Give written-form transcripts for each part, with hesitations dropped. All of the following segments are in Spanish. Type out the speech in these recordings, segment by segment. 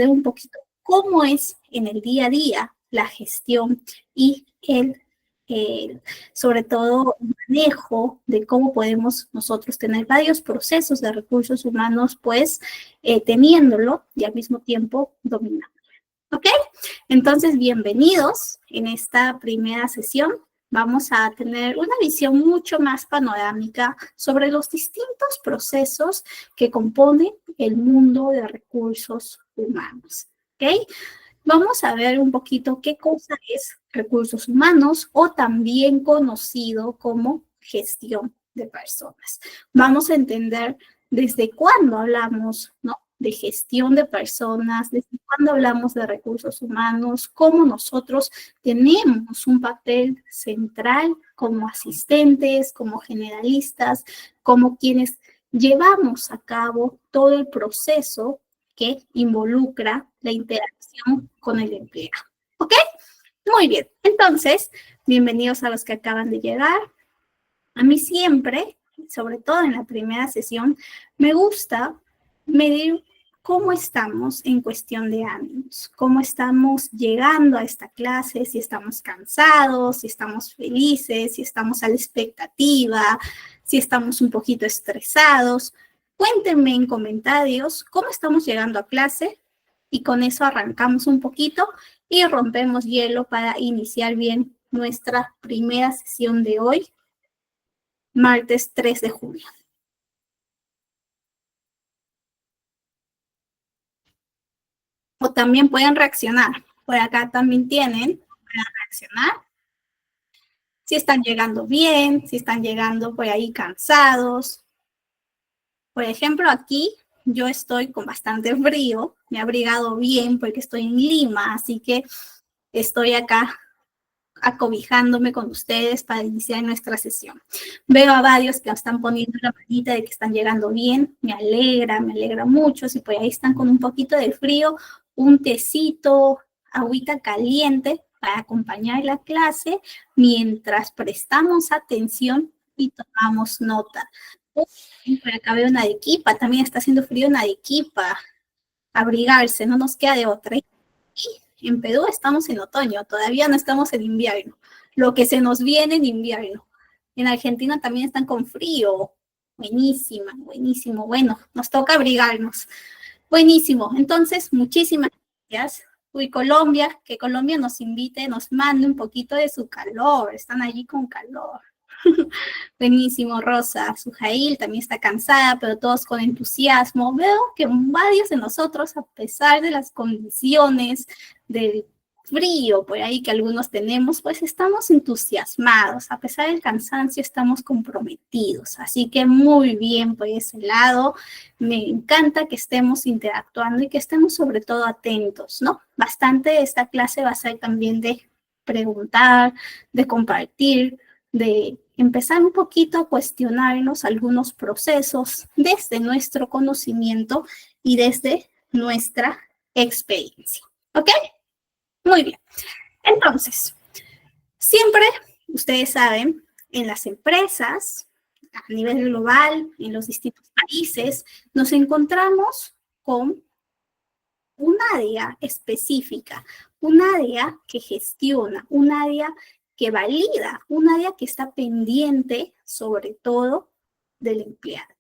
un poquito cómo es en el día a día la gestión y sobre todo el manejo de cómo podemos nosotros tener varios procesos de recursos humanos, pues teniéndolo y al mismo tiempo dominando. ¿Ok? Entonces, bienvenidos en esta primera sesión. Vamos a tener una visión mucho más panorámica sobre los distintos procesos que componen el mundo de recursos humanos. ¿Ok? Vamos a ver un poquito qué cosa es recursos humanos o también conocido como gestión de personas. Vamos a entender desde cuándo hablamos, ¿no?, de gestión de personas, desde cuándo hablamos de recursos humanos, cómo nosotros tenemos un papel central como asistentes, como generalistas, como quienes llevamos a cabo todo el proceso que involucra la interacción con el empleado. ¿Ok? Muy bien. Entonces, bienvenidos a los que acaban de llegar. A mí siempre, sobre todo en la primera sesión, me gusta medir cómo estamos en cuestión de ánimos, cómo estamos llegando a esta clase, si estamos cansados, si estamos felices, si estamos a la expectativa, si estamos un poquito estresados. Cuéntenme en comentarios cómo estamos llegando a clase y con eso arrancamos un poquito y rompemos hielo para iniciar bien nuestra primera sesión de hoy, martes 3 de julio. O también pueden reaccionar. Por acá también pueden reaccionar. Si están llegando bien, si están llegando por ahí cansados. Por ejemplo, aquí yo estoy con bastante frío, me he abrigado bien porque estoy en Lima, así que estoy acá acobijándome con ustedes para iniciar nuestra sesión. Veo a varios que están poniendo la manita de que están llegando bien, me alegra mucho. Si por ahí están con un poquito de frío, un tecito, agüita caliente para acompañar la clase mientras prestamos atención y tomamos nota. Por acá veo una Arequipa, también está haciendo frío en Arequipa. Abrigarse, no nos queda de otra. Y en Perú estamos en otoño, todavía no estamos en invierno. Lo que se nos viene en invierno. En Argentina también están con frío. Buenísima, buenísimo. Bueno, nos toca abrigarnos. Buenísimo. Entonces, muchísimas gracias. Uy, Colombia, que Colombia nos invite, nos mande un poquito de su calor. Están allí con calor. Buenísimo, Rosa. Sujail también está cansada, pero todos con entusiasmo. Veo que varios de nosotros, a pesar de las condiciones del frío por ahí que algunos tenemos, pues estamos entusiasmados. A pesar del cansancio, estamos comprometidos. Así que muy bien por ese lado. Me encanta que estemos interactuando y que estemos sobre todo atentos, ¿no? Bastante de esta clase va a ser también de preguntar, de compartir, de empezar un poquito a cuestionarnos algunos procesos desde nuestro conocimiento y desde nuestra experiencia. ¿Ok? Muy bien. Entonces, siempre, ustedes saben, en las empresas, a nivel global, en los distintos países, nos encontramos con un área específica, un área que gestiona, un área que valida, un área que está pendiente sobre todo del empleado.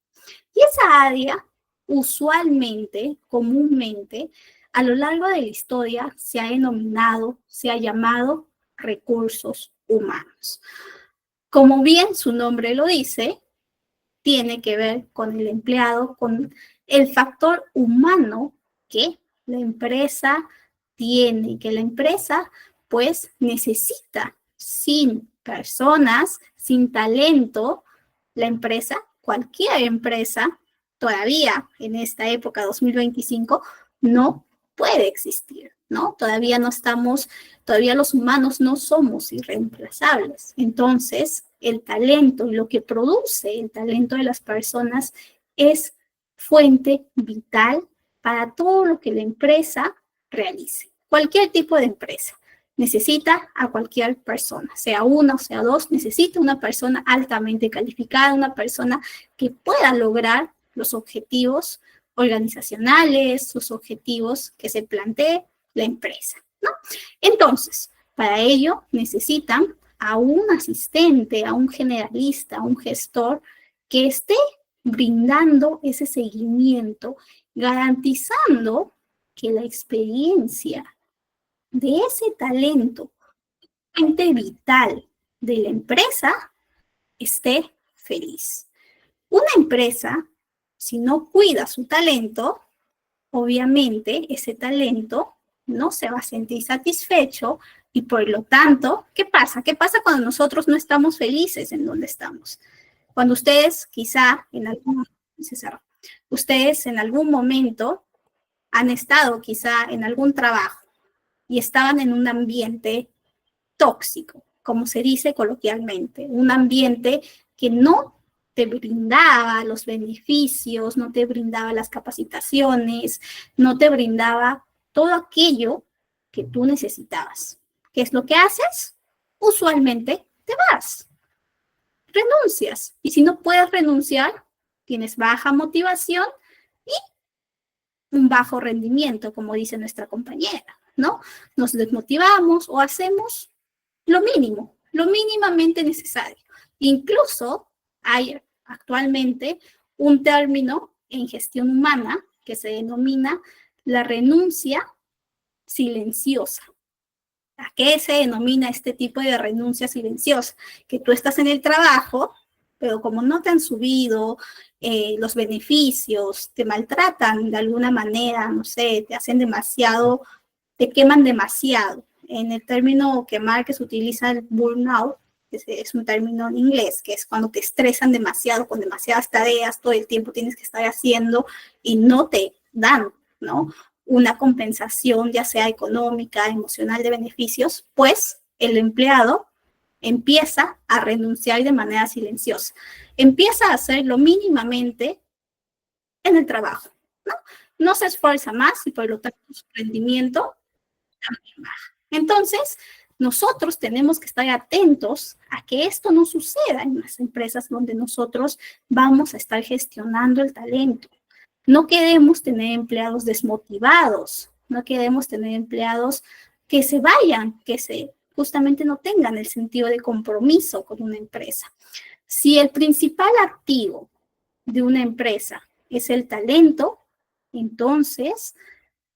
Y esa área usualmente, comúnmente, a lo largo de la historia se ha denominado, se ha llamado recursos humanos. Como bien su nombre lo dice, tiene que ver con el empleado, con el factor humano que la empresa tiene, que la empresa pues necesita. Sin personas, sin talento, la empresa, cualquier empresa, todavía en esta época 2025, no puede existir, ¿no? Todavía no estamos, todavía los humanos no somos irreemplazables. Entonces, el talento y lo que produce el talento de las personas es fuente vital para todo lo que la empresa realice. Cualquier tipo de empresa necesita a cualquier persona, sea una o sea dos, necesita una persona altamente calificada, una persona que pueda lograr los objetivos organizacionales, sus objetivos que se plantee la empresa, ¿no? Entonces, para ello necesitan a un asistente, a un generalista, a un gestor que esté brindando ese seguimiento, garantizando que la experiencia de ese talento, fuente vital de la empresa, esté feliz. Una empresa, si no cuida su talento, obviamente ese talento no se va a sentir satisfecho y por lo tanto, ¿qué pasa? ¿Qué pasa cuando nosotros no estamos felices en donde estamos? Cuando ustedes quizá en algún, ustedes en algún momento han estado quizá en algún trabajo y estaban en un ambiente tóxico, como se dice coloquialmente, un ambiente que no te brindaba los beneficios, no te brindaba las capacitaciones, no te brindaba todo aquello que tú necesitabas. ¿Qué es lo que haces? Usualmente te vas, renuncias. Y si no puedes renunciar, tienes baja motivación y un bajo rendimiento, como dice nuestra compañera, ¿no? Nos desmotivamos o hacemos lo mínimo, lo mínimamente necesario. Incluso hay actualmente un término en gestión humana que se denomina la renuncia silenciosa. ¿A qué se denomina este tipo de renuncia silenciosa? Que tú estás en el trabajo, pero como no te han subido los beneficios, te maltratan de alguna manera, no sé, te hacen demasiado, te queman demasiado. En el término quemar que se utiliza el burnout, que es un término en inglés, que es cuando te estresan demasiado con demasiadas tareas, todo el tiempo tienes que estar haciendo y no te dan, ¿no? Una compensación, ya sea económica, emocional, de beneficios, pues el empleado empieza a renunciar de manera silenciosa. Empieza a hacerlo mínimamente en el trabajo, ¿no? No se esfuerza más y por lo tanto su rendimiento también baja. Entonces, nosotros tenemos que estar atentos a que esto no suceda en las empresas donde nosotros vamos a estar gestionando el talento. No queremos tener empleados desmotivados, no queremos tener empleados que se vayan, que justamente no tengan el sentido de compromiso con una empresa. Si el principal activo de una empresa es el talento, entonces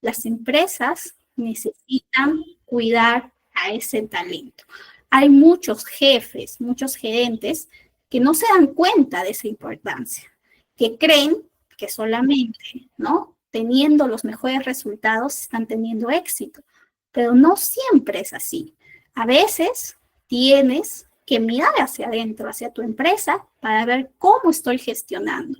las empresas necesitan cuidar a ese talento. Hay muchos jefes, muchos gerentes que no se dan cuenta de esa importancia, que creen que solamente, ¿no? Teniendo los mejores resultados están teniendo éxito, pero no siempre es así. A veces tienes que mirar hacia adentro, hacia tu empresa, para ver cómo estoy gestionando.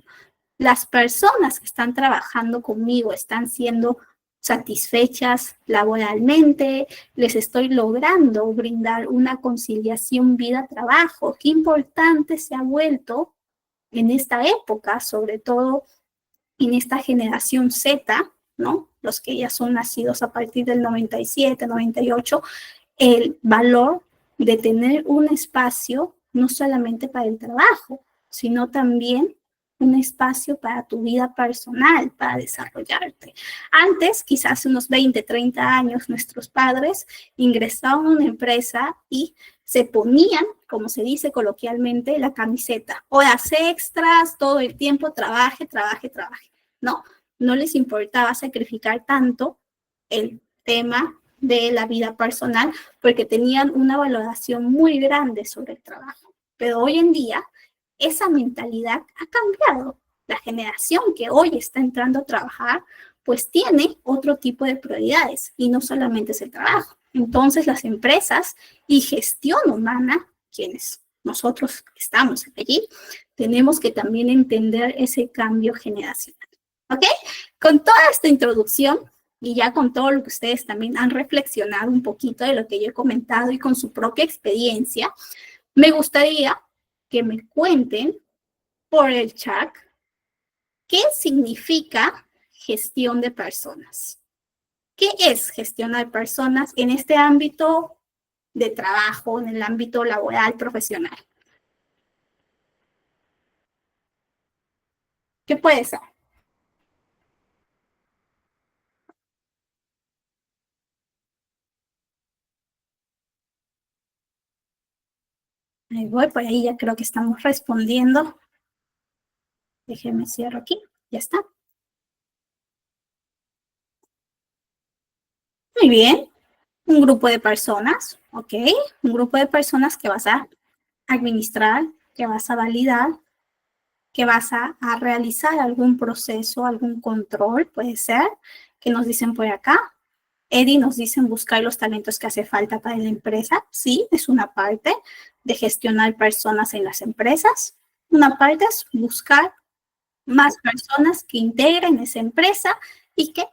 Las personas que están trabajando conmigo están siendo satisfechas laboralmente, les estoy logrando brindar una conciliación vida-trabajo. Qué importante se ha vuelto en esta época, sobre todo en esta generación Z, ¿no? Los que ya son nacidos a partir del 97, 98, el valor de tener un espacio no solamente para el trabajo, sino también un espacio para tu vida personal, para desarrollarte. Antes, quizás unos 20, 30 años, nuestros padres ingresaban a una empresa y se ponían, como se dice coloquialmente, la camiseta. Horas extras, todo el tiempo, trabaje, trabaje, trabaje. No, no les importaba sacrificar tanto el tema de la vida personal porque tenían una valoración muy grande sobre el trabajo. Pero hoy en día, esa mentalidad ha cambiado. La generación que hoy está entrando a trabajar, pues tiene otro tipo de prioridades y no solamente es el trabajo. Entonces las empresas y gestión humana, quienes nosotros estamos allí, tenemos que también entender ese cambio generacional. ¿Ok? Con toda esta introducción y ya con todo lo que ustedes también han reflexionado un poquito de lo que yo he comentado y con su propia experiencia, me gustaría que me cuenten por el chat qué significa gestión de personas. ¿Qué es gestionar personas en este ámbito de trabajo, en el ámbito laboral, profesional? ¿Qué puede ser? Ahí voy, por ahí ya creo que estamos respondiendo. Déjenme cierro aquí. Ya está. Muy bien. Un grupo de personas, ¿ok? Un grupo de personas que vas a administrar, que vas a validar, que vas a realizar algún proceso, algún control, puede ser, que nos dicen por acá. Eddie nos dicen buscar los talentos que hace falta para la empresa. Sí, es una parte de gestionar personas en las empresas. Una parte es buscar más personas que integren esa empresa y que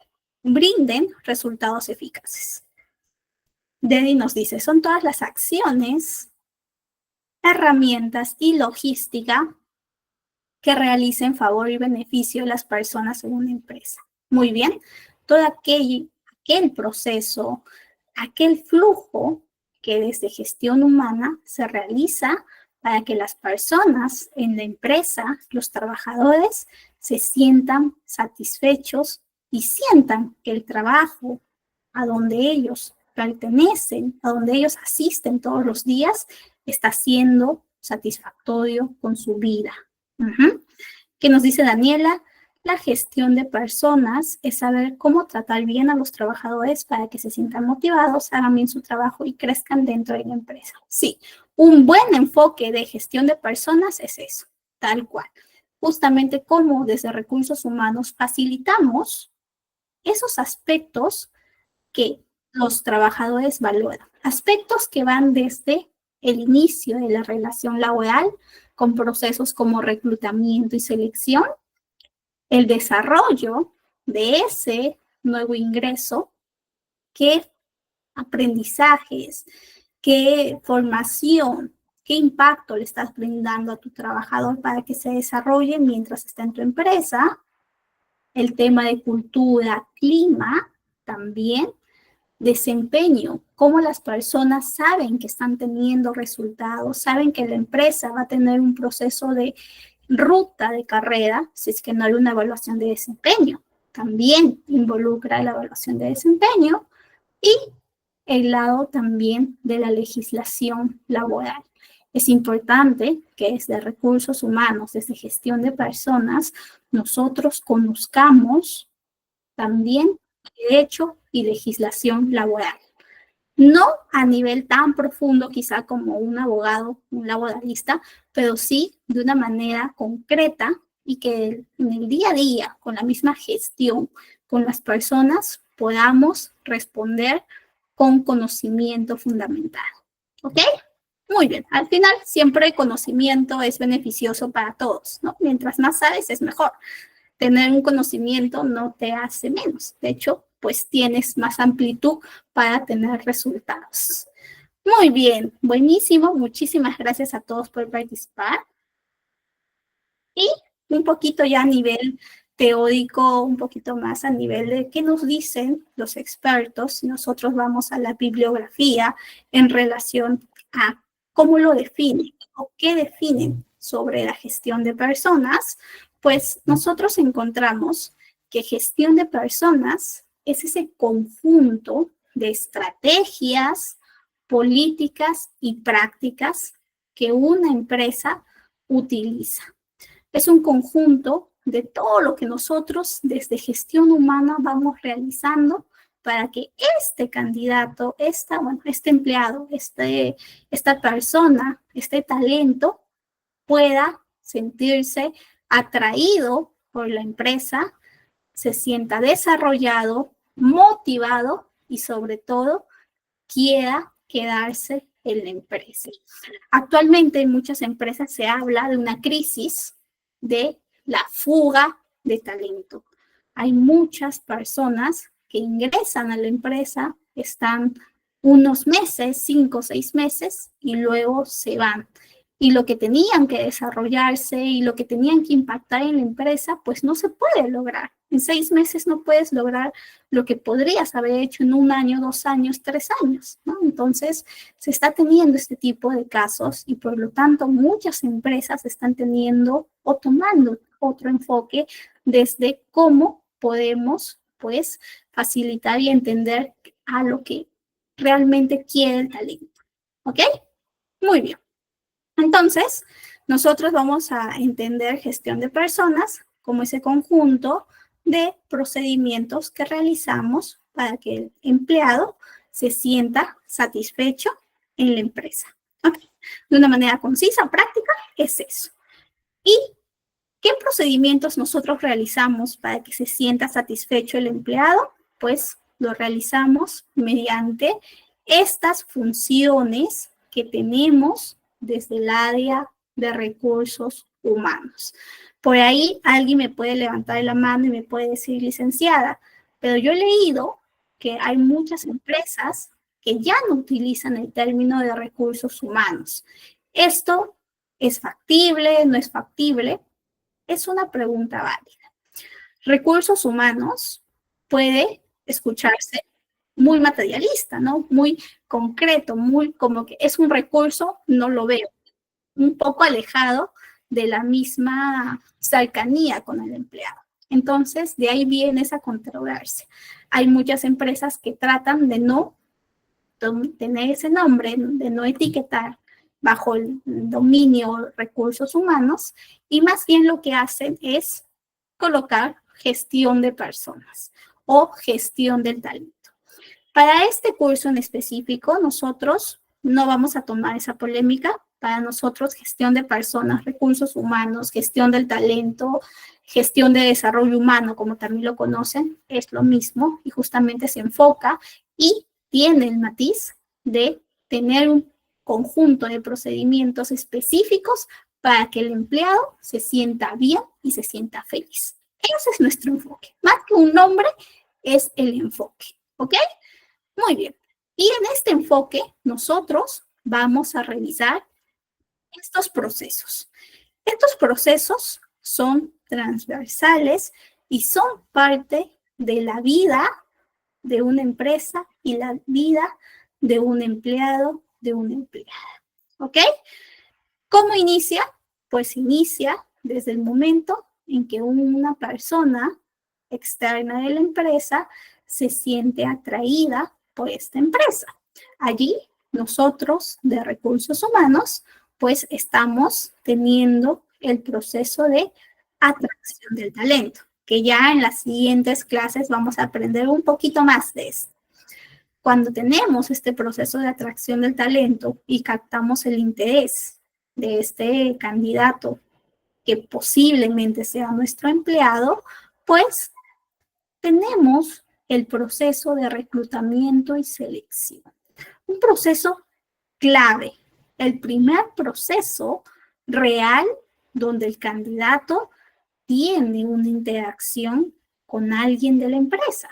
brinden resultados eficaces. Eddie nos dice, son todas las acciones, herramientas y logística que realicen favor y beneficio de las personas en una empresa. Muy bien, todo aquel proceso, aquel flujo que desde gestión humana se realiza para que las personas en la empresa, los trabajadores, se sientan satisfechos y sientan que el trabajo a donde ellos pertenecen, a donde ellos asisten todos los días, está siendo satisfactorio con su vida. ¿Qué nos dice Daniela? La gestión de personas es saber cómo tratar bien a los trabajadores para que se sientan motivados, hagan bien su trabajo y crezcan dentro de la empresa. Sí, un buen enfoque de gestión de personas es eso, tal cual. Justamente cómo desde recursos humanos facilitamos esos aspectos que los trabajadores valoran. Aspectos que van desde el inicio de la relación laboral con procesos como reclutamiento y selección, el desarrollo de ese nuevo ingreso, qué aprendizajes, qué formación, qué impacto le estás brindando a tu trabajador para que se desarrolle mientras está en tu empresa, el tema de cultura, clima, también desempeño, cómo las personas saben que están teniendo resultados, saben que la empresa va a tener un proceso de ruta de carrera, si es que no hay una evaluación de desempeño. También involucra la evaluación de desempeño y el lado también de la legislación laboral. Es importante que desde recursos humanos, desde gestión de personas, nosotros conozcamos también derecho y legislación laboral. No a nivel tan profundo quizá como un abogado, un laboralista, pero sí de una manera concreta y que en el día a día, con la misma gestión con las personas, podamos responder con conocimiento fundamental. ¿Ok? Muy bien. Al final, siempre el conocimiento es beneficioso para todos, ¿no? Mientras más sabes, es mejor. Tener un conocimiento no te hace menos. De hecho, pues tienes más amplitud para tener resultados. Muy bien, buenísimo. Muchísimas gracias a todos por participar. Y un poquito ya a nivel teórico, un poquito más a nivel de qué nos dicen los expertos. Si nosotros vamos a la bibliografía en relación a cómo lo definen o qué definen sobre la gestión de personas, pues nosotros encontramos que gestión de personas es ese conjunto de estrategias, políticas y prácticas que una empresa utiliza. Es un conjunto de todo lo que nosotros desde gestión humana vamos realizando para que este candidato, este empleado, esta persona, este talento pueda sentirse atraído por la empresa, se sienta desarrollado, motivado y sobre todo quiera quedarse en la empresa. Actualmente en muchas empresas se habla de una crisis de la fuga de talento. Hay muchas personas que ingresan a la empresa, están unos meses, 5 o 6 meses, y luego se van. Y lo que tenían que desarrollarse y lo que tenían que impactar en la empresa, pues no se puede lograr. En 6 meses no puedes lograr lo que podrías haber hecho en 1 año, 2 años, 3 años, ¿no? Entonces, se está teniendo este tipo de casos y por lo tanto muchas empresas están teniendo o tomando otro enfoque desde cómo podemos, pues, facilitar y entender a lo que realmente quiere el talento. ¿Ok? Muy bien. Entonces, nosotros vamos a entender gestión de personas como ese conjunto de procedimientos que realizamos para que el empleado se sienta satisfecho en la empresa. ¿Okay? De una manera concisa, práctica, es eso. ¿Y qué procedimientos nosotros realizamos para que se sienta satisfecho el empleado? Pues lo realizamos mediante estas funciones que tenemos desde el área de recursos humanos. Por ahí alguien me puede levantar la mano y me puede decir, licenciada, pero yo he leído que hay muchas empresas que ya no utilizan el término de recursos humanos. ¿Esto es factible? ¿No es factible? Es una pregunta válida. Recursos humanos puede escucharse muy materialista, ¿no? Muy concreto, muy como que es un recurso, no lo veo. Un poco alejado de la misma cercanía con el empleado. Entonces, de ahí viene esa controversia. Hay muchas empresas que tratan de no tener ese nombre, de no etiquetar bajo el dominio recursos humanos y más bien lo que hacen es colocar gestión de personas o gestión del talento. Para este curso en específico, nosotros no vamos a tomar esa polémica. Para nosotros, gestión de personas, recursos humanos, gestión del talento, gestión de desarrollo humano, como también lo conocen, es lo mismo y justamente se enfoca y tiene el matiz de tener un conjunto de procedimientos específicos para que el empleado se sienta bien y se sienta feliz. Ese es nuestro enfoque. Más que un nombre, es el enfoque. ¿Ok? Muy bien. Y en este enfoque, nosotros vamos a revisar estos procesos. Estos procesos son transversales y son parte de la vida de una empresa y la vida de un empleado, de una empleada. ¿Ok? ¿Cómo inicia? Pues inicia desde el momento en que una persona externa de la empresa se siente atraída por esta empresa. Allí nosotros de recursos humanos pues estamos teniendo el proceso de atracción del talento, que ya en las siguientes clases vamos a aprender un poquito más de esto. Cuando tenemos este proceso de atracción del talento y captamos el interés de este candidato que posiblemente sea nuestro empleado, pues tenemos el proceso de reclutamiento y selección. Un proceso clave, el primer proceso real donde el candidato tiene una interacción con alguien de la empresa.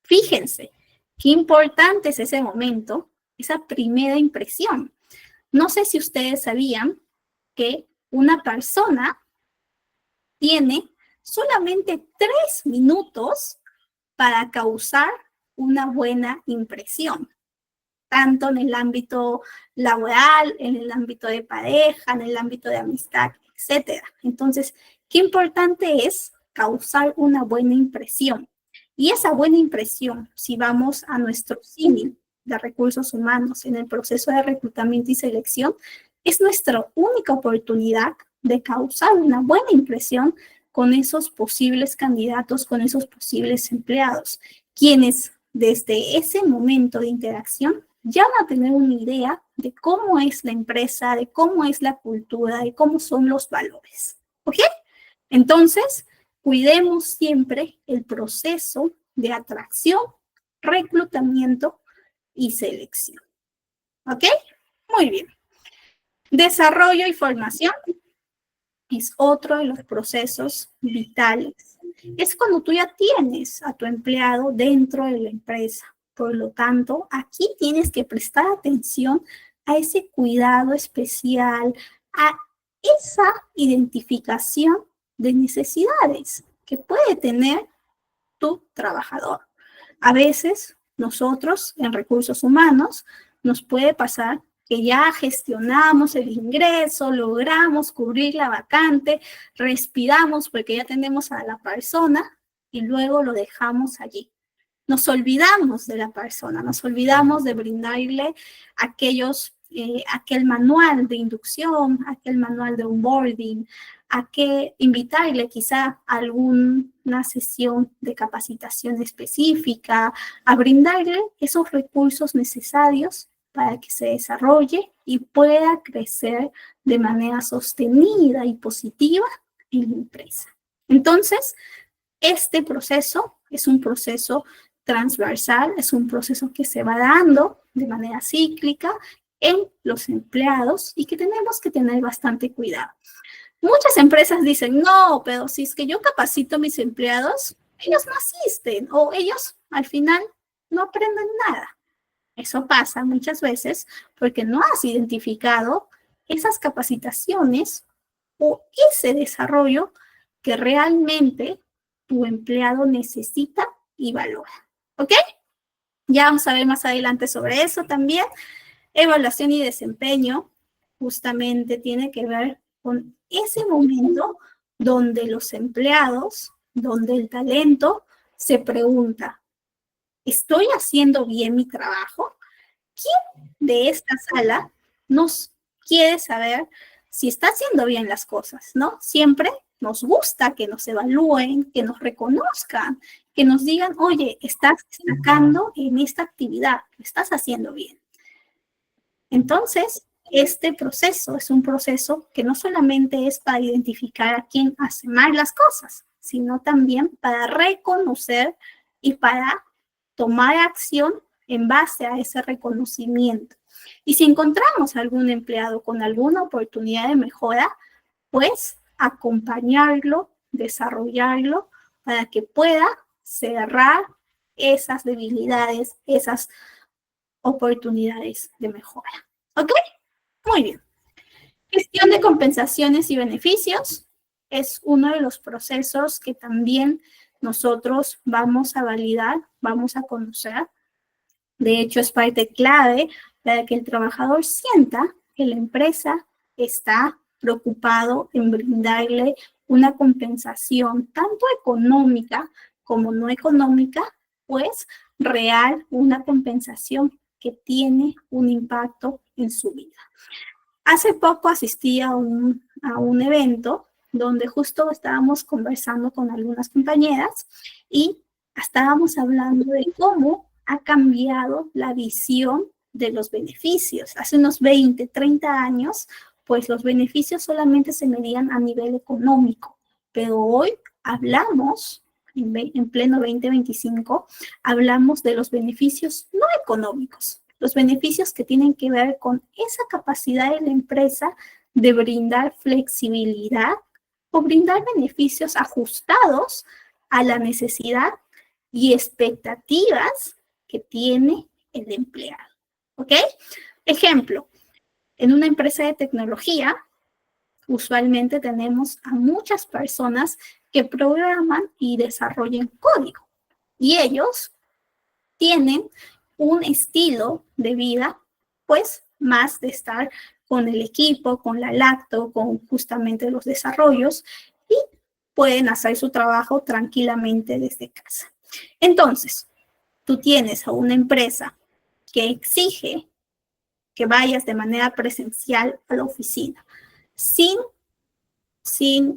Fíjense, qué importante es ese momento, esa primera impresión. No sé si ustedes sabían que una persona tiene solamente 3 minutos para causar una buena impresión, tanto en el ámbito laboral, en el ámbito de pareja, en el ámbito de amistad, etc. Entonces, qué importante es causar una buena impresión. Y esa buena impresión, si vamos a nuestro símil de recursos humanos en el proceso de reclutamiento y selección, es nuestra única oportunidad de causar una buena impresión con esos posibles candidatos, con esos posibles empleados, quienes desde ese momento de interacción ya van a tener una idea de cómo es la empresa, de cómo es la cultura, de cómo son los valores. ¿Ok? Entonces, cuidemos siempre el proceso de atracción, reclutamiento y selección. ¿Ok? Muy bien. Desarrollo y formación es otro de los procesos vitales. Es cuando tú ya tienes a tu empleado dentro de la empresa. Por lo tanto, aquí tienes que prestar atención a ese cuidado especial, a esa identificación de necesidades que puede tener tu trabajador. A veces nosotros en recursos humanos nos puede pasar que ya gestionamos el ingreso, logramos cubrir la vacante, respiramos porque ya tenemos a la persona y luego lo dejamos allí. Nos olvidamos de la persona, nos olvidamos de brindarle aquellos aquel manual de inducción, aquel manual de onboarding, a que invitarle quizá a alguna sesión de capacitación específica, a brindarle esos recursos necesarios para que se desarrolle y pueda crecer de manera sostenida y positiva en la empresa. Entonces, este proceso es un proceso transversal, es un proceso que se va dando de manera cíclica en los empleados y que tenemos que tener bastante cuidado. Muchas empresas dicen, no, pero si es que yo capacito a mis empleados, ellos no asisten o ellos al final no aprenden nada. Eso pasa muchas veces porque no has identificado esas capacitaciones o ese desarrollo que realmente tu empleado necesita y valora. ¿Ok? Ya vamos a ver más adelante sobre eso también. Evaluación y desempeño justamente tiene que ver con ese momento donde los empleados, donde el talento se pregunta, ¿estoy haciendo bien mi trabajo? ¿Quién de esta sala nos quiere saber si está haciendo bien las cosas, ¿no? Siempre nos gusta que nos evalúen, que nos reconozcan, que nos digan, oye, estás destacando en esta actividad, lo estás haciendo bien. Entonces, este proceso es un proceso que no solamente es para identificar a quién hace mal las cosas, sino también para reconocer y para tomar acción en base a ese reconocimiento. Y si encontramos algún empleado con alguna oportunidad de mejora, pues acompañarlo, desarrollarlo para que pueda cerrar esas debilidades, esas oportunidades de mejora. ¿Ok? Muy bien. Gestión de compensaciones y beneficios es uno de los procesos que también nosotros vamos a validar, vamos a conocer. De hecho, es parte clave para que el trabajador sienta que la empresa está preocupado en brindarle una compensación tanto económica como no económica, pues real, una compensación que tiene un impacto en su vida. Hace poco asistí a un evento donde justo estábamos conversando con algunas compañeras y estábamos hablando de cómo ha cambiado la visión de los beneficios. Hace unos 20, 30 años, pues los beneficios solamente se medían a nivel económico, pero hoy hablamos, en pleno 2025, hablamos de los beneficios no económicos, los beneficios que tienen que ver con esa capacidad de la empresa de brindar flexibilidad o brindar beneficios ajustados a la necesidad y expectativas que tiene el empleado. ¿Ok? Ejemplo, en una empresa de tecnología, usualmente tenemos a muchas personas que programan y desarrollan código. Y ellos tienen un estilo de vida, pues, más de estar con el equipo, con la lacto, con justamente los desarrollos, y pueden hacer su trabajo tranquilamente desde casa. Entonces, tú tienes a una empresa que exige que vayas de manera presencial a la oficina, sin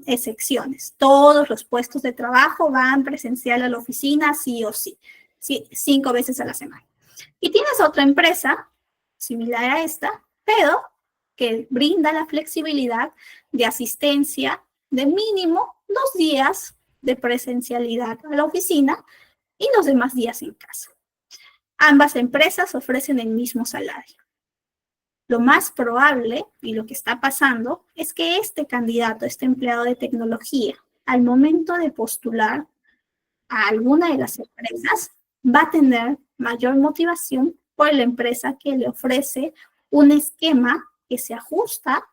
excepciones. Todos los puestos de trabajo van presencial a la oficina, sí o sí, 5 veces a la semana. Y tienes otra empresa similar a esta, pero que brinda la flexibilidad de asistencia de mínimo 2 días de presencialidad a la oficina y los demás días en casa. Ambas empresas ofrecen el mismo salario. Lo más probable, y lo que está pasando, es que este candidato, este empleado de tecnología, al momento de postular a alguna de las empresas, va a tener mayor motivación por la empresa que le ofrece un esquema que se ajusta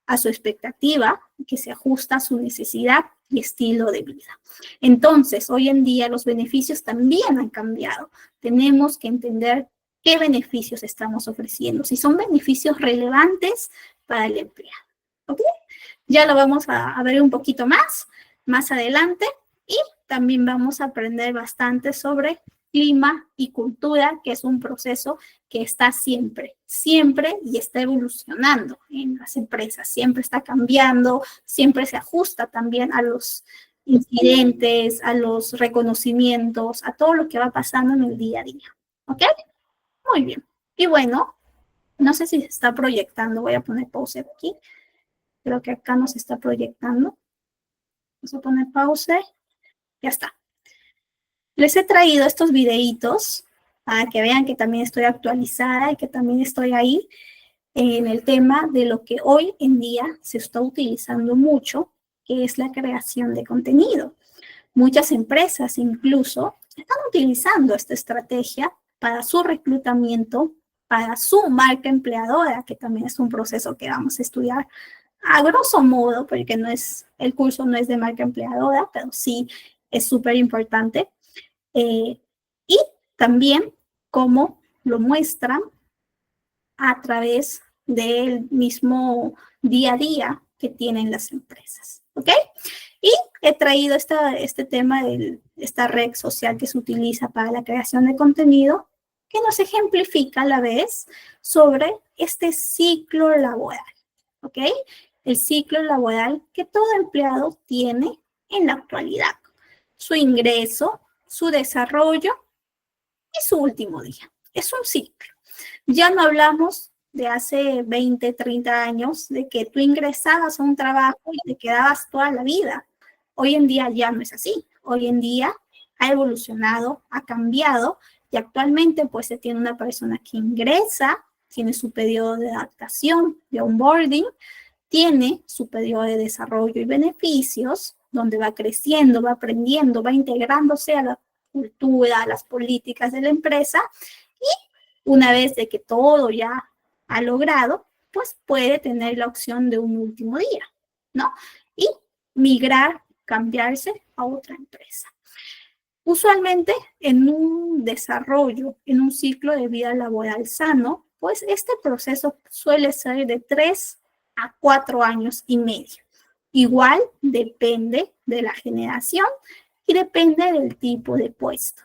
a su expectativa, que se ajusta a su necesidad y estilo de vida. Entonces, hoy en día los beneficios también han cambiado. Tenemos que entender qué beneficios estamos ofreciendo, si son beneficios relevantes para el empleado. ¿Ok? Ya lo vamos a ver un poquito más adelante, y también vamos a aprender bastante sobre clima y cultura, que es un proceso que está siempre, siempre y está evolucionando en las empresas, siempre está cambiando, siempre se ajusta también a los incidentes, a los reconocimientos, a todo lo que va pasando en el día a día. ¿Ok? Muy bien. Y bueno, no sé si se está proyectando, voy a poner pause aquí. Creo que acá nos está proyectando. Vamos a poner pause. Ya está. Les he traído estos videitos para que vean que también estoy actualizada y que también estoy ahí en el tema de lo que hoy en día se está utilizando mucho, que es la creación de contenido. Muchas empresas incluso están utilizando esta estrategia para su reclutamiento, para su marca empleadora, que también es un proceso que vamos a estudiar a grosso modo, porque no es, el curso no es de marca empleadora, pero sí es súper importante. Y también cómo lo muestran a través del mismo día a día que tienen las empresas. ¿Ok? Y he traído este tema de esta red social que se utiliza para la creación de contenido, que nos ejemplifica a la vez sobre este ciclo laboral. ¿Ok? El ciclo laboral que todo empleado tiene en la actualidad. Su ingreso, su desarrollo y su último día. Es un ciclo. Ya no hablamos de hace 20, 30 años, de que tú ingresabas a un trabajo y te quedabas toda la vida. Hoy en día ya no es así. Hoy en día ha evolucionado, ha cambiado y actualmente pues se tiene una persona que ingresa, tiene su periodo de adaptación, de onboarding, tiene su periodo de desarrollo y beneficios, donde va creciendo, va aprendiendo, va integrándose a la cultura, a las políticas de la empresa y una vez de que todo ya ha logrado, pues puede tener la opción de un último día, ¿no? Y migrar, cambiarse a otra empresa. Usualmente en un desarrollo, en un ciclo de vida laboral sano, pues este proceso suele ser de 3 a 4 años y medio. Igual depende de la generación y depende del tipo de puesto.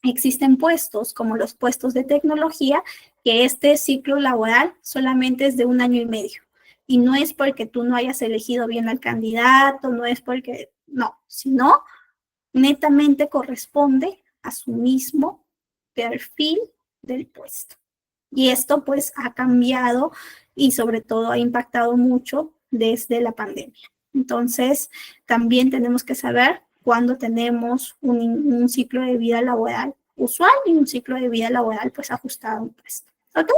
Existen puestos como los puestos de tecnología que este ciclo laboral solamente es de 1 año y medio. Y no es porque tú no hayas elegido bien al candidato, no es porque, no, sino netamente corresponde a su mismo perfil del puesto. Y esto pues ha cambiado y sobre todo ha impactado mucho desde la pandemia. Entonces, también tenemos que saber cuándo tenemos un ciclo de vida laboral usual y un ciclo de vida laboral pues ajustado a un puesto. ¿Ok?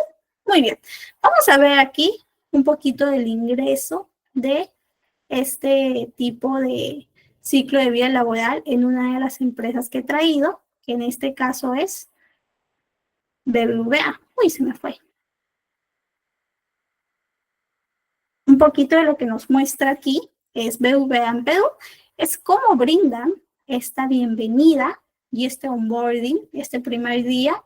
Muy bien. Vamos a ver aquí un poquito del ingreso de este tipo de ciclo de vida laboral en una de las empresas que he traído, que en este caso es BBVA. Uy, se me fue. Un poquito de lo que nos muestra aquí es BBVA en Perú, es cómo brindan esta bienvenida y este onboarding, este primer día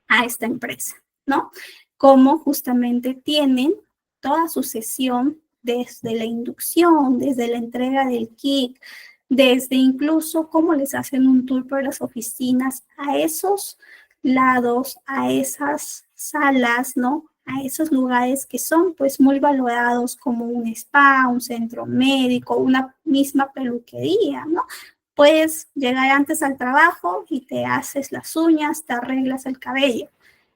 a esta empresa, ¿no? Cómo justamente tienen toda su sesión desde la inducción, desde la entrega del kit, desde incluso cómo les hacen un tour por las oficinas a esos lados, a esas salas, ¿no? A esos lugares que son pues muy valorados como un spa, un centro médico, una misma peluquería, ¿no? Puedes llegar antes al trabajo y te haces las uñas, te arreglas el cabello.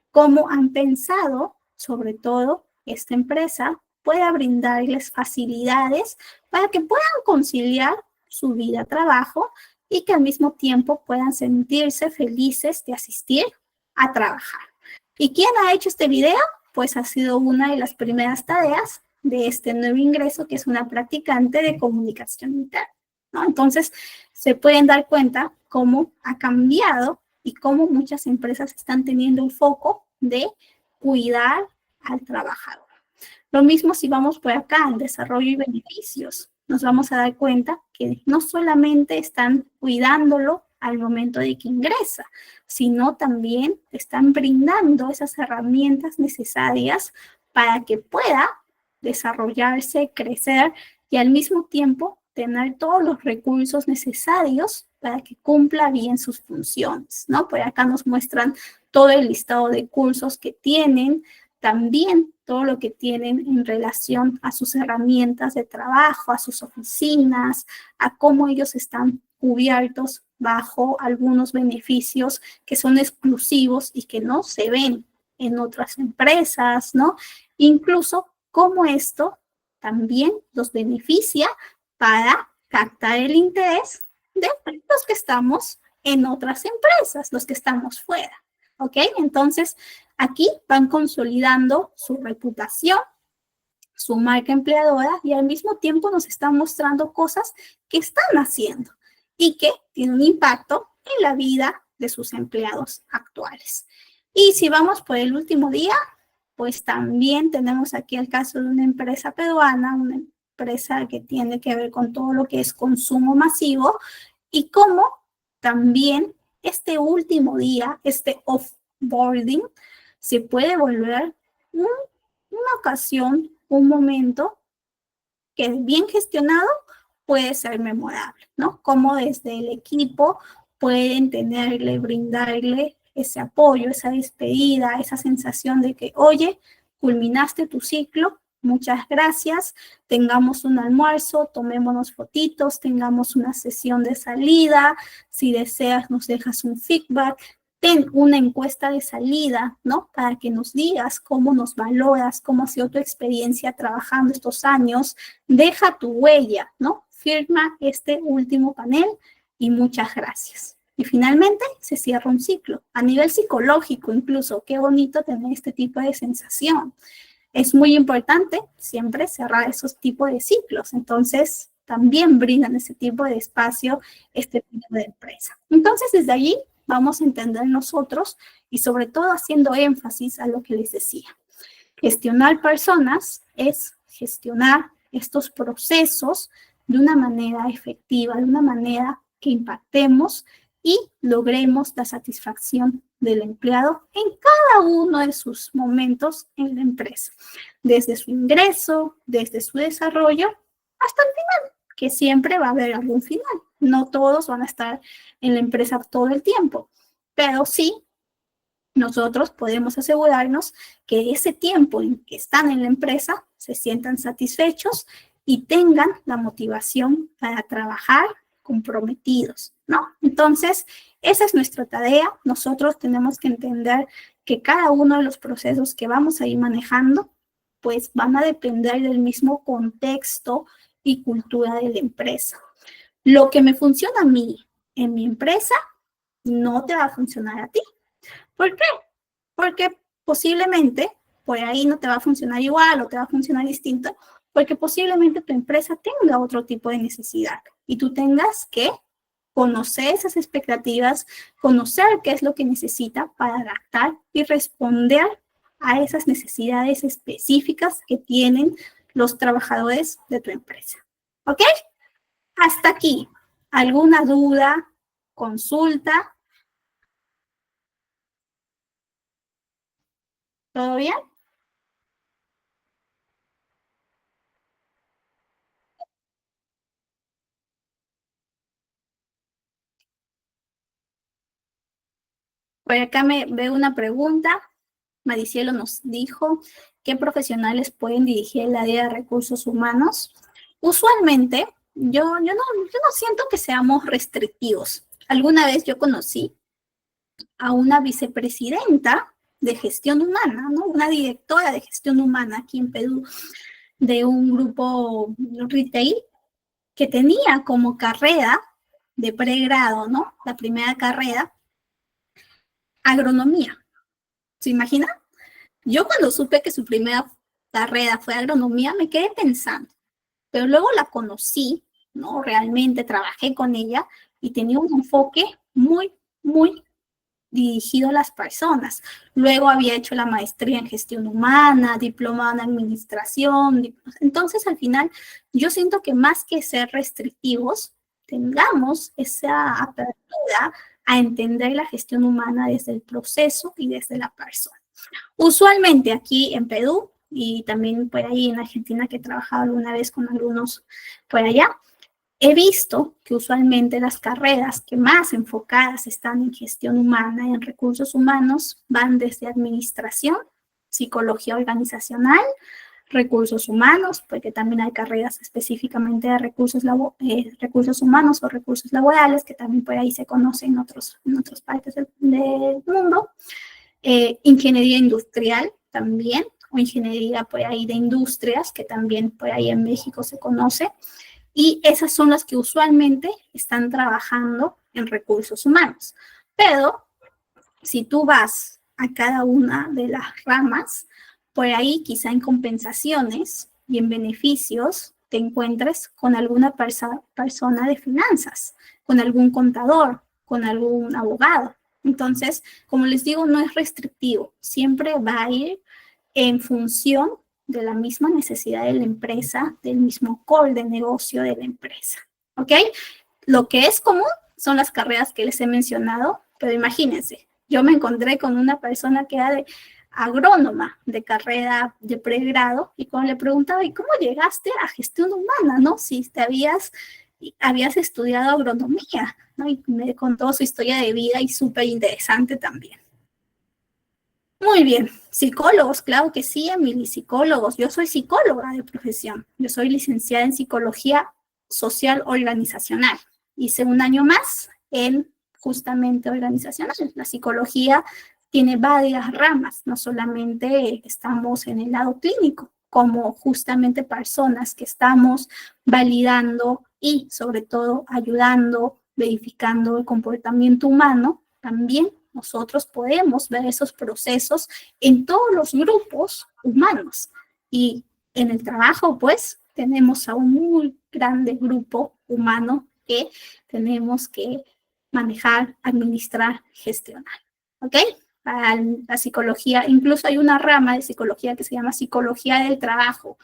Cómo han pensado, sobre todo, esta empresa pueda brindarles facilidades para que puedan conciliar su vida-trabajo y que al mismo tiempo puedan sentirse felices de asistir a trabajar. ¿Y quién ha hecho este video? Pues ha sido una de las primeras tareas de este nuevo ingreso, que es una practicante de comunicación interna, ¿no? Entonces, se pueden dar cuenta cómo ha cambiado y cómo muchas empresas están teniendo el foco de cuidar al trabajador. Lo mismo si vamos por acá, en desarrollo y beneficios, nos vamos a dar cuenta que no solamente están cuidándolo al momento de que ingresa, sino también están brindando esas herramientas necesarias para que pueda desarrollarse, crecer y al mismo tiempo tener todos los recursos necesarios para que cumpla bien sus funciones, ¿no? Por acá nos muestran todo el listado de cursos que tienen, también todo lo que tienen en relación a sus herramientas de trabajo, a sus oficinas, a cómo ellos están cubiertos bajo algunos beneficios que son exclusivos y que no se ven en otras empresas, ¿no? Incluso cómo esto también los beneficia para captar el interés de los que estamos en otras empresas, los que estamos fuera, ¿ok? Entonces, aquí van consolidando su reputación, su marca empleadora y al mismo tiempo nos están mostrando cosas que están haciendo y que tienen un impacto en la vida de sus empleados actuales. Y si vamos por el último día, pues también tenemos aquí el caso de una empresa peruana, una empresa que tiene que ver con todo lo que es consumo masivo y cómo también este último día, este offboarding, se puede volver una ocasión, un momento que bien gestionado puede ser memorable, ¿no? Como desde el equipo pueden tenerle, brindarle ese apoyo, esa despedida, esa sensación de que, oye, culminaste tu ciclo, muchas gracias, tengamos un almuerzo, tomémonos fotitos, tengamos una sesión de salida, si deseas nos dejas un feedback, ten una encuesta de salida, ¿no? Para que nos digas cómo nos valoras, cómo ha sido tu experiencia trabajando estos años, deja tu huella, ¿no? Firma este último panel y muchas gracias. Y finalmente se cierra un ciclo. A nivel psicológico incluso, qué bonito tener este tipo de sensación. Es muy importante siempre cerrar esos tipos de ciclos. Entonces, también brindan ese tipo de espacio, este tipo de empresa. Entonces, desde allí vamos a entender nosotros y sobre todo haciendo énfasis a lo que les decía. Gestionar personas es gestionar estos procesos de una manera efectiva, de una manera que impactemos y logremos la satisfacción del empleado en cada uno de sus momentos en la empresa, desde su ingreso, desde su desarrollo, hasta el final, que siempre va a haber algún final. No todos van a estar en la empresa todo el tiempo, pero sí nosotros podemos asegurarnos que ese tiempo en que están en la empresa se sientan satisfechos y tengan la motivación para trabajar comprometidos, ¿no? Entonces, esa es nuestra tarea. Nosotros tenemos que entender que cada uno de los procesos que vamos a ir manejando, pues van a depender del mismo contexto y cultura de la empresa. Lo que me funciona a mí en mi empresa no te va a funcionar a ti. ¿Por qué? Porque posiblemente por ahí no te va a funcionar igual o te va a funcionar distinto, porque posiblemente tu empresa tenga otro tipo de necesidad y tú tengas que conocer esas expectativas, conocer qué es lo que necesita para adaptar y responder a esas necesidades específicas que tienen los trabajadores de tu empresa. ¿Ok? Hasta aquí. ¿Alguna duda? ¿Consulta? ¿Todo bien? Por acá me veo una pregunta. Maricielo nos dijo, ¿qué profesionales pueden dirigir el área de recursos humanos? Usualmente, yo no siento que seamos restrictivos. Alguna vez yo conocí a una vicepresidenta de gestión humana, ¿no? Una directora de gestión humana aquí en Perú, de un grupo retail, que tenía como carrera de pregrado, ¿no? La primera carrera, agronomía. ¿Se imagina? Yo cuando supe que su primera carrera fue agronomía, me quedé pensando, pero luego la conocí, ¿no? Realmente trabajé con ella y tenía un enfoque muy dirigido a las personas. Luego había hecho la maestría en gestión humana, diplomada en administración. Entonces, al final, yo siento que más que ser restrictivos, tengamos esa apertura a entender la gestión humana desde el proceso y desde la persona. Usualmente aquí en Perú y también por ahí en Argentina, que he trabajado alguna vez con algunos por allá, He visto que usualmente las carreras que más enfocadas están en gestión humana y en recursos humanos van desde administración, psicología organizacional, recursos humanos, porque también hay carreras específicamente de recursos humanos o recursos laborales, que también por ahí se conocen en otras partes del mundo. Ingeniería industrial también, o ingeniería por ahí de industrias, que también por ahí en México se conoce. Y esas son las que usualmente están trabajando en recursos humanos. Pero si tú vas a cada una de las ramas, por ahí quizá en compensaciones y en beneficios te encuentres con alguna persona de finanzas, con algún contador, con algún abogado. Entonces, como les digo, no es restrictivo, siempre va a ir en función de la misma necesidad de la empresa, del mismo core de negocio de la empresa. ¿Ok? Lo que es común son las carreras que les he mencionado, pero imagínense, yo me encontré con una persona que era de agrónoma de carrera de pregrado y cuando le preguntaba, ¿y cómo llegaste a gestión humana, no? Si te habías estudiado agronomía, ¿no? Y me contó su historia de vida y súper interesante también. Muy bien, psicólogos, claro que sí, Emily, psicólogos. Yo soy psicóloga de profesión. Yo soy licenciada en psicología social organizacional. Hice un año más en justamente organizacional. La psicología tiene varias ramas, no solamente estamos en el lado clínico, como justamente personas que estamos validando y sobre todo ayudando, verificando el comportamiento humano, también nosotros podemos ver esos procesos en todos los grupos humanos. Y en el trabajo, pues, tenemos a un muy grande grupo humano que tenemos que manejar, administrar, gestionar. ¿Ok? Para la psicología, incluso hay una rama de psicología que se llama psicología del trabajo,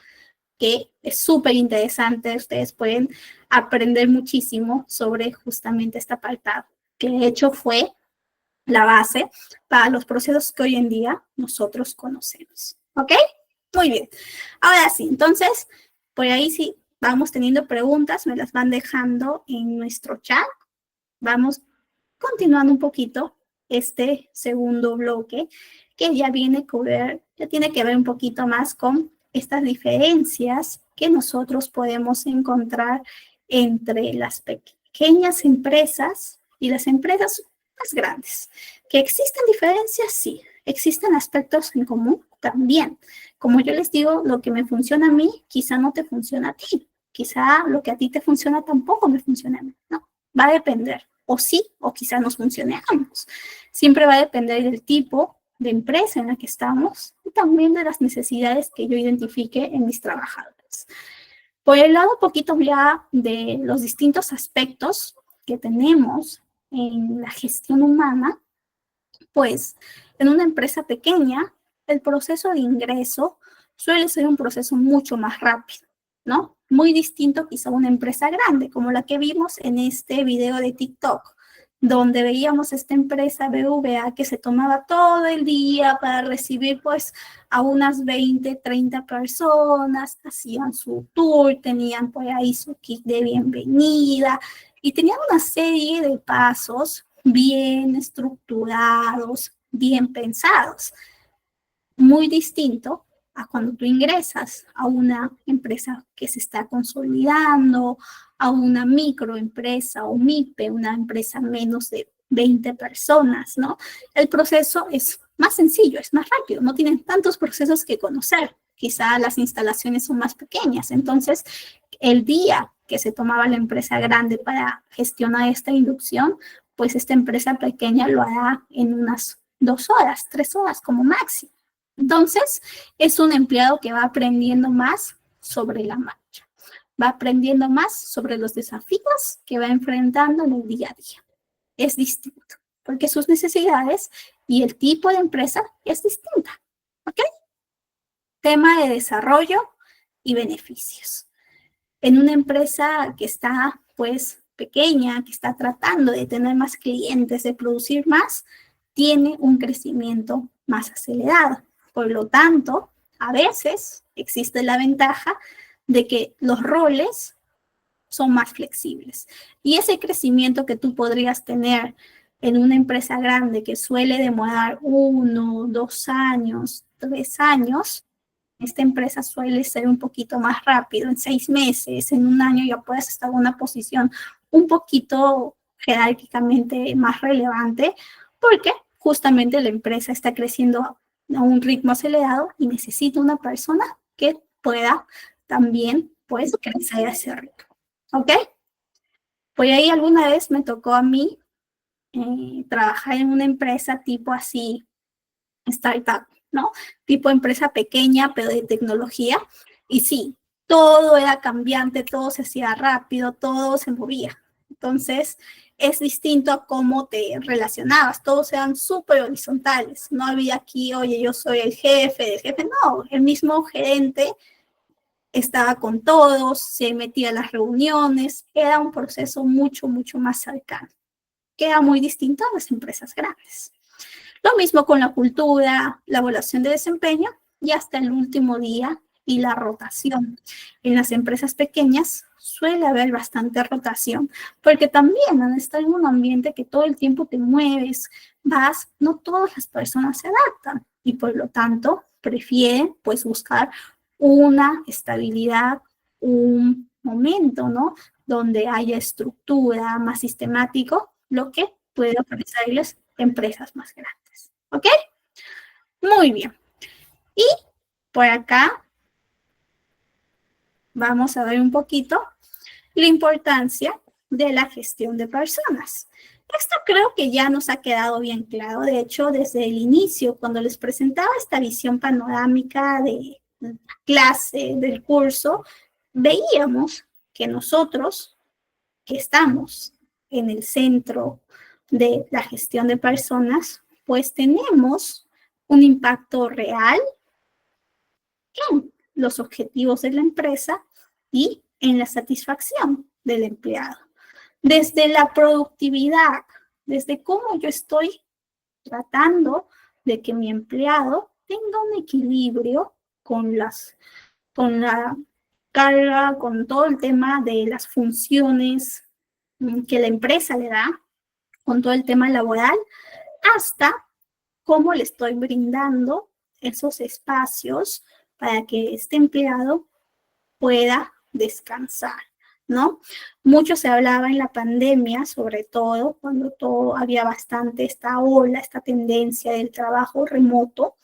que es súper interesante. Ustedes pueden aprender muchísimo sobre justamente este apartado, que de hecho fue la base para los procesos que hoy en día nosotros conocemos. ¿Ok? Muy bien. Ahora sí, entonces, por ahí sí vamos teniendo preguntas, me las van dejando en nuestro chat. Vamos continuando un poquito este segundo bloque que ya tiene que ver un poquito más con estas diferencias que nosotros podemos encontrar entre las pequeñas empresas y las empresas más grandes. ¿Que existen diferencias? Sí. ¿Existen aspectos en común? También. Como yo les digo, lo que me funciona a mí, quizá no te funciona a ti. Quizá lo que a ti te funciona tampoco me funciona a mí. No, va a depender. O sí, o quizá nos funcione a ambos. Siempre va a depender del tipo de empresa en la que estamos y también de las necesidades que yo identifique en mis trabajadores. Por el lado un poquito ya de los distintos aspectos que tenemos en la gestión humana, pues en una empresa pequeña, el proceso de ingreso suele ser un proceso mucho más rápido, ¿no? Muy distinto quizá a una empresa grande, como la que vimos en este video de TikTok, donde veíamos esta empresa BVA que se tomaba todo el día para recibir pues a unas 20, 30 personas, hacían su tour, tenían por ahí su kit de bienvenida y tenían una serie de pasos bien estructurados, bien pensados. Muy distinto a cuando tú ingresas a una empresa que se está consolidando, a una microempresa o MIPE, una empresa menos de 20 personas, ¿no? El proceso es más sencillo, es más rápido, no tienen tantos procesos que conocer. Quizá las instalaciones son más pequeñas, entonces el día que se tomaba la empresa grande para gestionar esta inducción, pues esta empresa pequeña lo hará en unas 2 horas, 3 horas como máximo. Entonces, es un empleado que va aprendiendo más sobre la marcha, va aprendiendo más sobre los desafíos que va enfrentando en el día a día. Es distinto, porque sus necesidades y el tipo de empresa es distinta. ¿Ok? Tema de desarrollo y beneficios. En una empresa que está, pues, pequeña, que está tratando de tener más clientes, de producir más, tiene un crecimiento más acelerado. Por lo tanto, a veces existe la ventaja de que los roles son más flexibles. Y ese crecimiento que tú podrías tener en una empresa grande que suele demorar 1, 2 años, 3 años, esta empresa suele ser un poquito más rápido, en 6 meses, en 1 año ya puedes estar en una posición un poquito jerárquicamente más relevante, porque justamente la empresa está creciendo a un ritmo acelerado y necesita una persona que pueda también, pues, crecer a ese ritmo. ¿Ok? Pues ahí alguna vez me tocó a mí trabajar en una empresa tipo así, startup, ¿no? Tipo empresa pequeña, pero de tecnología. Y sí, todo era cambiante, todo se hacía rápido, todo se movía. Entonces, es distinto a cómo te relacionabas. Todos eran súper horizontales. No había aquí, oye, yo soy el jefe del jefe. No, el mismo gerente estaba con todos, se metía a las reuniones. Era un proceso mucho, mucho más cercano. Que era muy distinto a las empresas grandes. Lo mismo con la cultura, la evaluación de desempeño y hasta el último día y la rotación. En las empresas pequeñas suele haber bastante rotación, porque también al estar en un ambiente que todo el tiempo te mueves, vas, no todas las personas se adaptan y por lo tanto prefieren pues buscar una estabilidad, un momento, ¿no? Donde haya estructura más sistemático, lo que puede ofrecerles empresas más grandes. ¿Ok? Muy bien. Y por acá vamos a ver un poquito la importancia de la gestión de personas. Esto creo que ya nos ha quedado bien claro. De hecho, desde el inicio, cuando les presentaba esta visión panorámica de la clase, del curso, veíamos que nosotros, que estamos en el centro de la gestión de personas, pues tenemos un impacto real en los objetivos de la empresa y en la satisfacción del empleado. Desde la productividad, desde cómo yo estoy tratando de que mi empleado tenga un equilibrio con la carga, con todo el tema de las funciones que la empresa le da, con todo el tema laboral, hasta cómo le estoy brindando esos espacios para que este empleado pueda descansar, ¿no? Mucho se hablaba en la pandemia, sobre todo cuando todo había bastante esta ola, esta tendencia del trabajo remoto,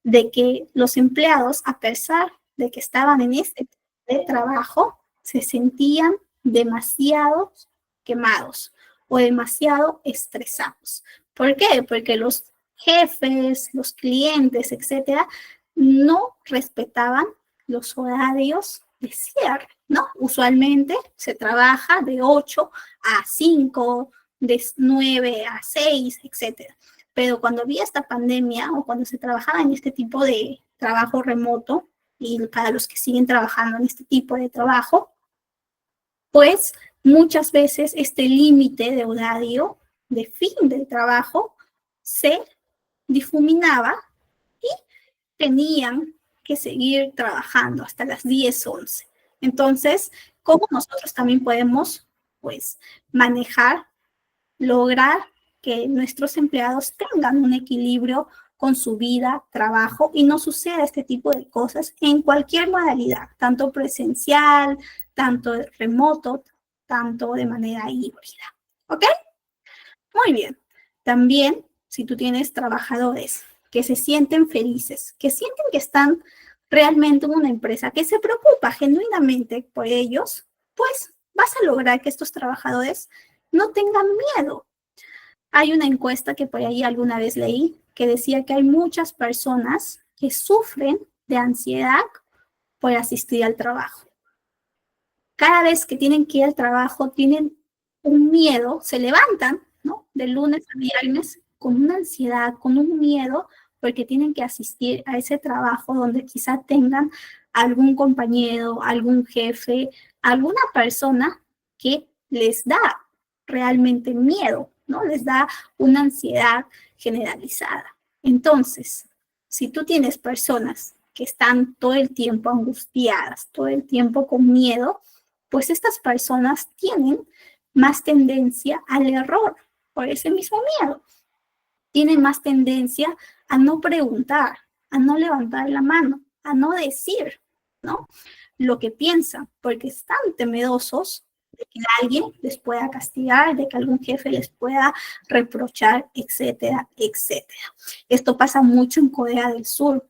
de que los empleados, a pesar de que estaban en este de trabajo, se sentían demasiado quemados o demasiado estresados. ¿Por qué? Porque los jefes, los clientes, etcétera, no respetaban los horarios de cierre, ¿no? Usualmente se trabaja de 8 a 5, de 9 a 6, etcétera. Pero cuando había esta pandemia o cuando se trabajaba en este tipo de trabajo remoto, y para los que siguen trabajando en este tipo de trabajo, pues muchas veces este límite de horario de fin del trabajo se difuminaba y tenían que seguir trabajando hasta las 10, 11. Entonces, ¿cómo nosotros también podemos, pues, manejar, lograr que nuestros empleados tengan un equilibrio con su vida, trabajo y no suceda este tipo de cosas en cualquier modalidad, tanto presencial, tanto remoto, tanto de manera híbrida? ¿Ok? Muy bien. También, si tú tienes trabajadores que se sienten felices, que sienten que están realmente en una empresa que se preocupa genuinamente por ellos, pues vas a lograr que estos trabajadores no tengan miedo. Hay una encuesta que por ahí alguna vez leí que decía que hay muchas personas que sufren de ansiedad por asistir al trabajo. Cada vez que tienen que ir al trabajo, tienen un miedo, se levantan, ¿no? De lunes a viernes con una ansiedad, con un miedo, porque tienen que asistir a ese trabajo donde quizá tengan algún compañero, algún jefe, alguna persona que les da realmente miedo, ¿no? Les da una ansiedad generalizada. Entonces, si tú tienes personas que están todo el tiempo angustiadas, todo el tiempo con miedo, pues estas personas tienen más tendencia al error por ese mismo miedo. Tienen más tendencia a no preguntar, a no levantar la mano, a no decir, ¿no?, lo que piensan, porque están temerosos de que alguien les pueda castigar, de que algún jefe les pueda reprochar, etcétera, etcétera. Esto pasa mucho en Corea del Sur.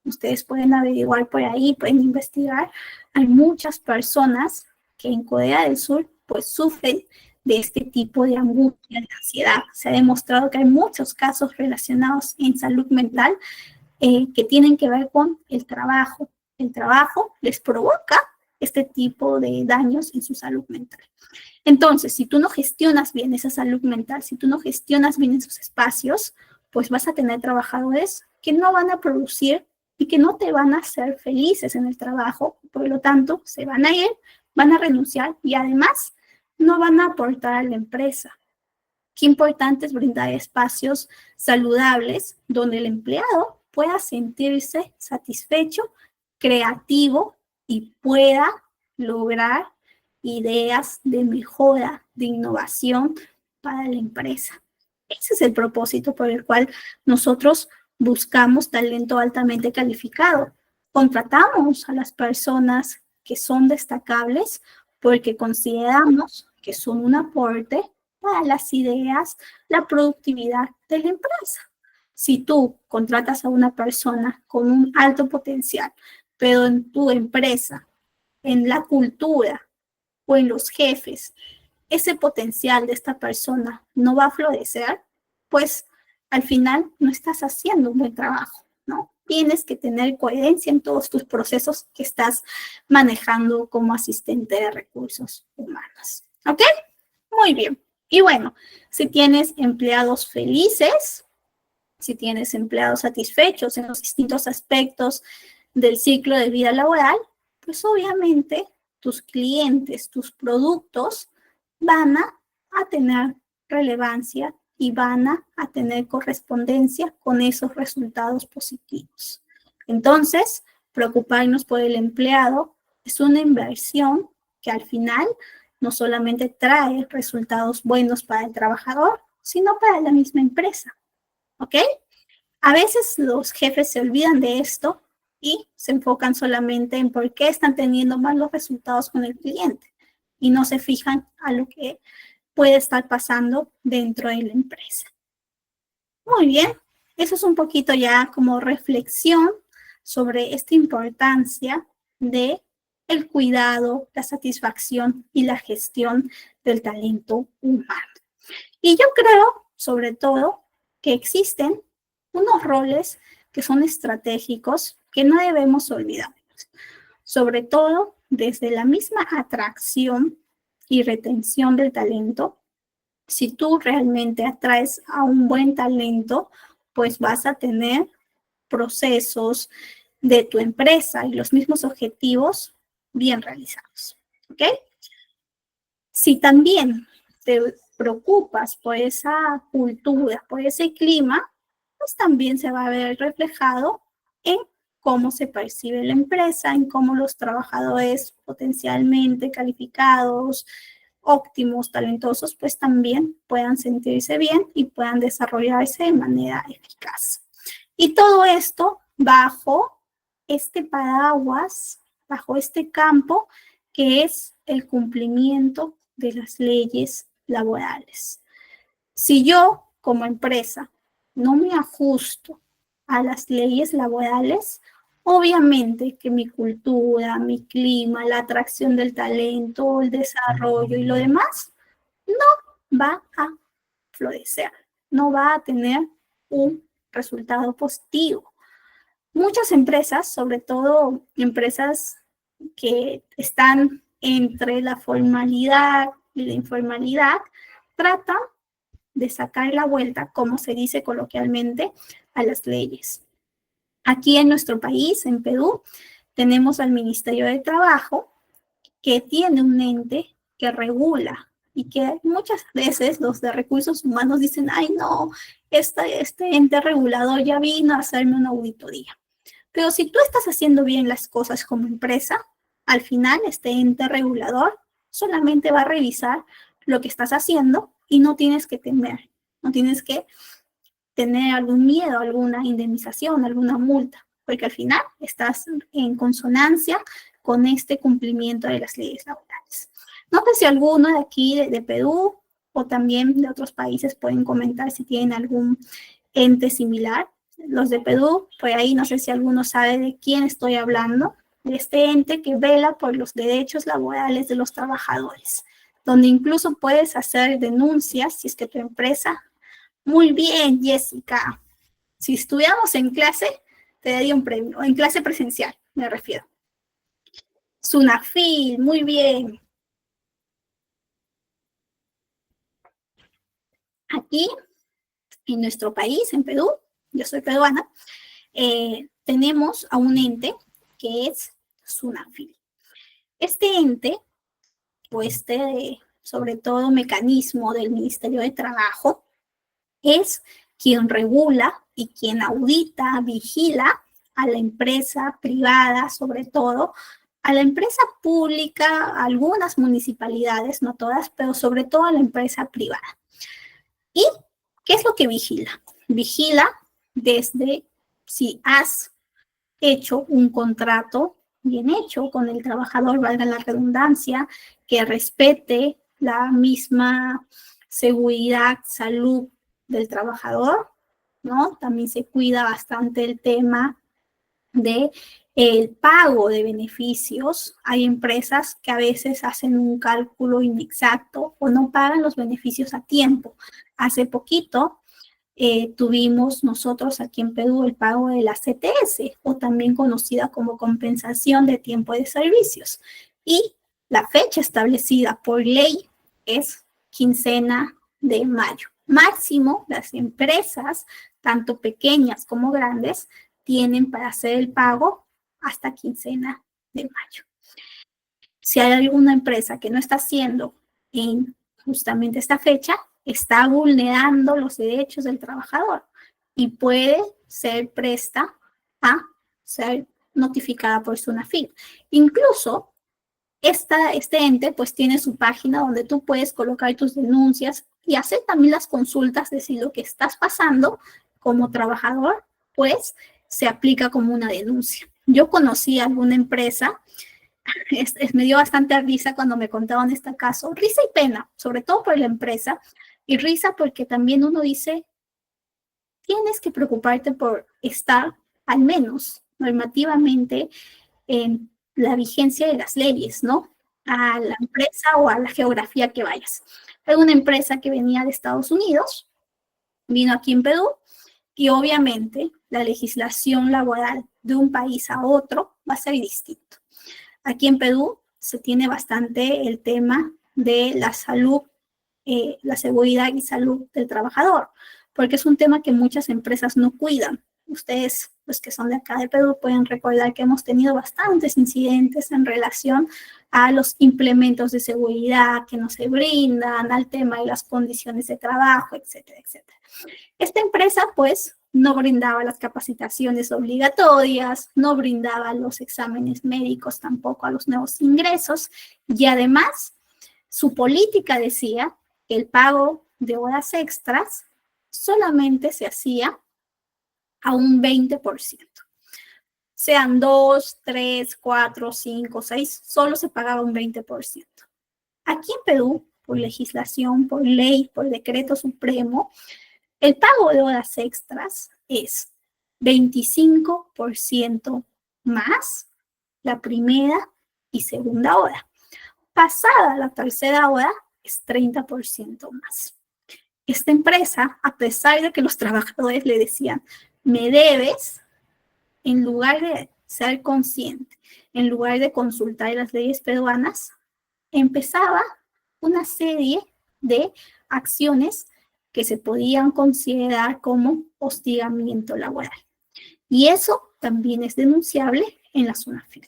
Ustedes pueden averiguar por ahí, pueden investigar. Hay muchas personas que en Corea del Sur pues sufren de este tipo de angustia, de ansiedad. Se ha demostrado que hay muchos casos relacionados en salud mental que tienen que ver con el trabajo. El trabajo les provoca este tipo de daños en su salud mental. Entonces, si tú no gestionas bien esa salud mental, si tú no gestionas bien esos espacios, pues vas a tener trabajadores que no van a producir y que no te van a hacer felices en el trabajo, por lo tanto, se van a ir, van a renunciar y además no van a aportar a la empresa. Qué importante es brindar espacios saludables donde el empleado pueda sentirse satisfecho, creativo y pueda lograr ideas de mejora, de innovación para la empresa. Ese es el propósito por el cual nosotros buscamos talento altamente calificado. Contratamos a las personas que son destacables porque consideramos que son un aporte para las ideas, la productividad de la empresa. Si tú contratas a una persona con un alto potencial, pero en tu empresa, en la cultura o en los jefes, ese potencial de esta persona no va a florecer, pues al final no estás haciendo un buen trabajo, ¿no? Tienes que tener coherencia en todos tus procesos que estás manejando como asistente de recursos humanos. ¿Ok? Muy bien. Y bueno, si tienes empleados felices, si tienes empleados satisfechos en los distintos aspectos del ciclo de vida laboral, pues obviamente tus clientes, tus productos van a tener relevancia y van a tener correspondencia con esos resultados positivos. Entonces, preocuparnos por el empleado es una inversión que al final no solamente trae resultados buenos para el trabajador, sino para la misma empresa. ¿Ok? A veces los jefes se olvidan de esto y se enfocan solamente en por qué están teniendo malos resultados con el cliente y no se fijan a lo que puede estar pasando dentro de la empresa. Muy bien, eso es un poquito ya como reflexión sobre esta importancia de el cuidado, la satisfacción y la gestión del talento humano. Y yo creo, sobre todo, que existen unos roles que son estratégicos que no debemos olvidar, sobre todo desde la misma atracción y retención del talento. Si tú realmente atraes a un buen talento, pues vas a tener procesos de tu empresa y los mismos objetivos bien realizados. ¿Ok? Si también te preocupas por esa cultura, por ese clima, pues también se va a ver reflejado en cómo se percibe la empresa, en cómo los trabajadores potencialmente calificados, óptimos, talentosos, pues también puedan sentirse bien y puedan desarrollarse de manera eficaz. Y todo esto bajo este paraguas, bajo este campo que es el cumplimiento de las leyes laborales. Si yo, como empresa, no me ajusto a las leyes laborales, obviamente que mi cultura, mi clima, la atracción del talento, el desarrollo y lo demás no va a florecer, no va a tener un resultado positivo. Muchas empresas, sobre todo empresas que están entre la formalidad y la informalidad, tratan de sacar la vuelta, como se dice coloquialmente, a las leyes. Aquí en nuestro país, en Perú, tenemos al Ministerio de Trabajo, que tiene un ente que regula y que muchas veces los de recursos humanos dicen, ay no, este ente regulador ya vino a hacerme una auditoría. Pero si tú estás haciendo bien las cosas como empresa, al final este ente regulador solamente va a revisar lo que estás haciendo y no tienes que temer, no tienes que tener algún miedo, alguna indemnización, alguna multa, porque al final estás en consonancia con este cumplimiento de las leyes laborales. No sé si alguno de aquí, de Perú, o también de otros países pueden comentar si tienen algún ente similar. Los de Perú, pues ahí no sé si alguno sabe de quién estoy hablando, de este ente que vela por los derechos laborales de los trabajadores, donde incluso puedes hacer denuncias si es que tu empresa. Muy bien, Jessica. Si estuviéramos en clase, te daría un premio, en clase presencial, me refiero. Sunafil, muy bien. Aquí, en nuestro país, en Perú, yo soy peruana, tenemos a un ente que es Sunafil. Este ente, o sobre todo mecanismo del Ministerio de Trabajo, es quien regula y quien audita, vigila a la empresa privada, sobre todo, a la empresa pública, a algunas municipalidades, no todas, pero sobre todo a la empresa privada. ¿Y qué es lo que vigila? Vigila desde si has hecho un contrato bien hecho con el trabajador, valga la redundancia, que respete la misma seguridad, salud del trabajador, ¿no? También se cuida bastante el tema de el pago de beneficios. Hay empresas que a veces hacen un cálculo inexacto o no pagan los beneficios a tiempo. Hace poquito tuvimos nosotros aquí en Perú el pago de la CTS, o también conocida como compensación de tiempo de servicios. Y la fecha establecida por ley es quincena de mayo. Máximo, las empresas, tanto pequeñas como grandes, tienen para hacer el pago hasta quincena de mayo. Si hay alguna empresa que no está haciendo en justamente esta fecha, está vulnerando los derechos del trabajador y puede ser presta a ser notificada por Sunafil. Incluso este ente pues tiene su página donde tú puedes colocar tus denuncias y hacer también las consultas de si lo que estás pasando como trabajador pues se aplica como una denuncia. Yo conocí alguna empresa, me dio bastante risa cuando me contaban este caso, risa y pena, sobre todo por la empresa, y risa porque también uno dice, tienes que preocuparte por estar al menos normativamente en la vigencia de las leyes, ¿no? A la empresa o a la geografía que vayas. Hay una empresa que venía de Estados Unidos, vino aquí en Perú, y obviamente la legislación laboral de un país a otro va a ser distinto. Aquí en Perú se tiene bastante el tema de la salud, la seguridad y salud del trabajador, porque es un tema que muchas empresas no cuidan. Ustedes, los que son de acá de Perú, pueden recordar que hemos tenido bastantes incidentes en relación a los implementos de seguridad que no se brindan, al tema de las condiciones de trabajo, etcétera, etcétera. Esta empresa, pues, no brindaba las capacitaciones obligatorias, no brindaba los exámenes médicos tampoco a los nuevos ingresos, y además su política decía que el pago de horas extras solamente se hacía a un 20%. Sean 2, 3, 4, 5, 6, solo se pagaba un 20%. Aquí en Perú, por legislación, por ley, por decreto supremo, el pago de horas extras es 25% más la primera y segunda hora. Pasada la tercera hora, es 30% más. Esta empresa, a pesar de que los trabajadores le decían, me debes, en lugar de ser consciente, en lugar de consultar las leyes peruanas, empezaba una serie de acciones que se podían considerar como hostigamiento laboral. Y eso también es denunciable en la Sunafil.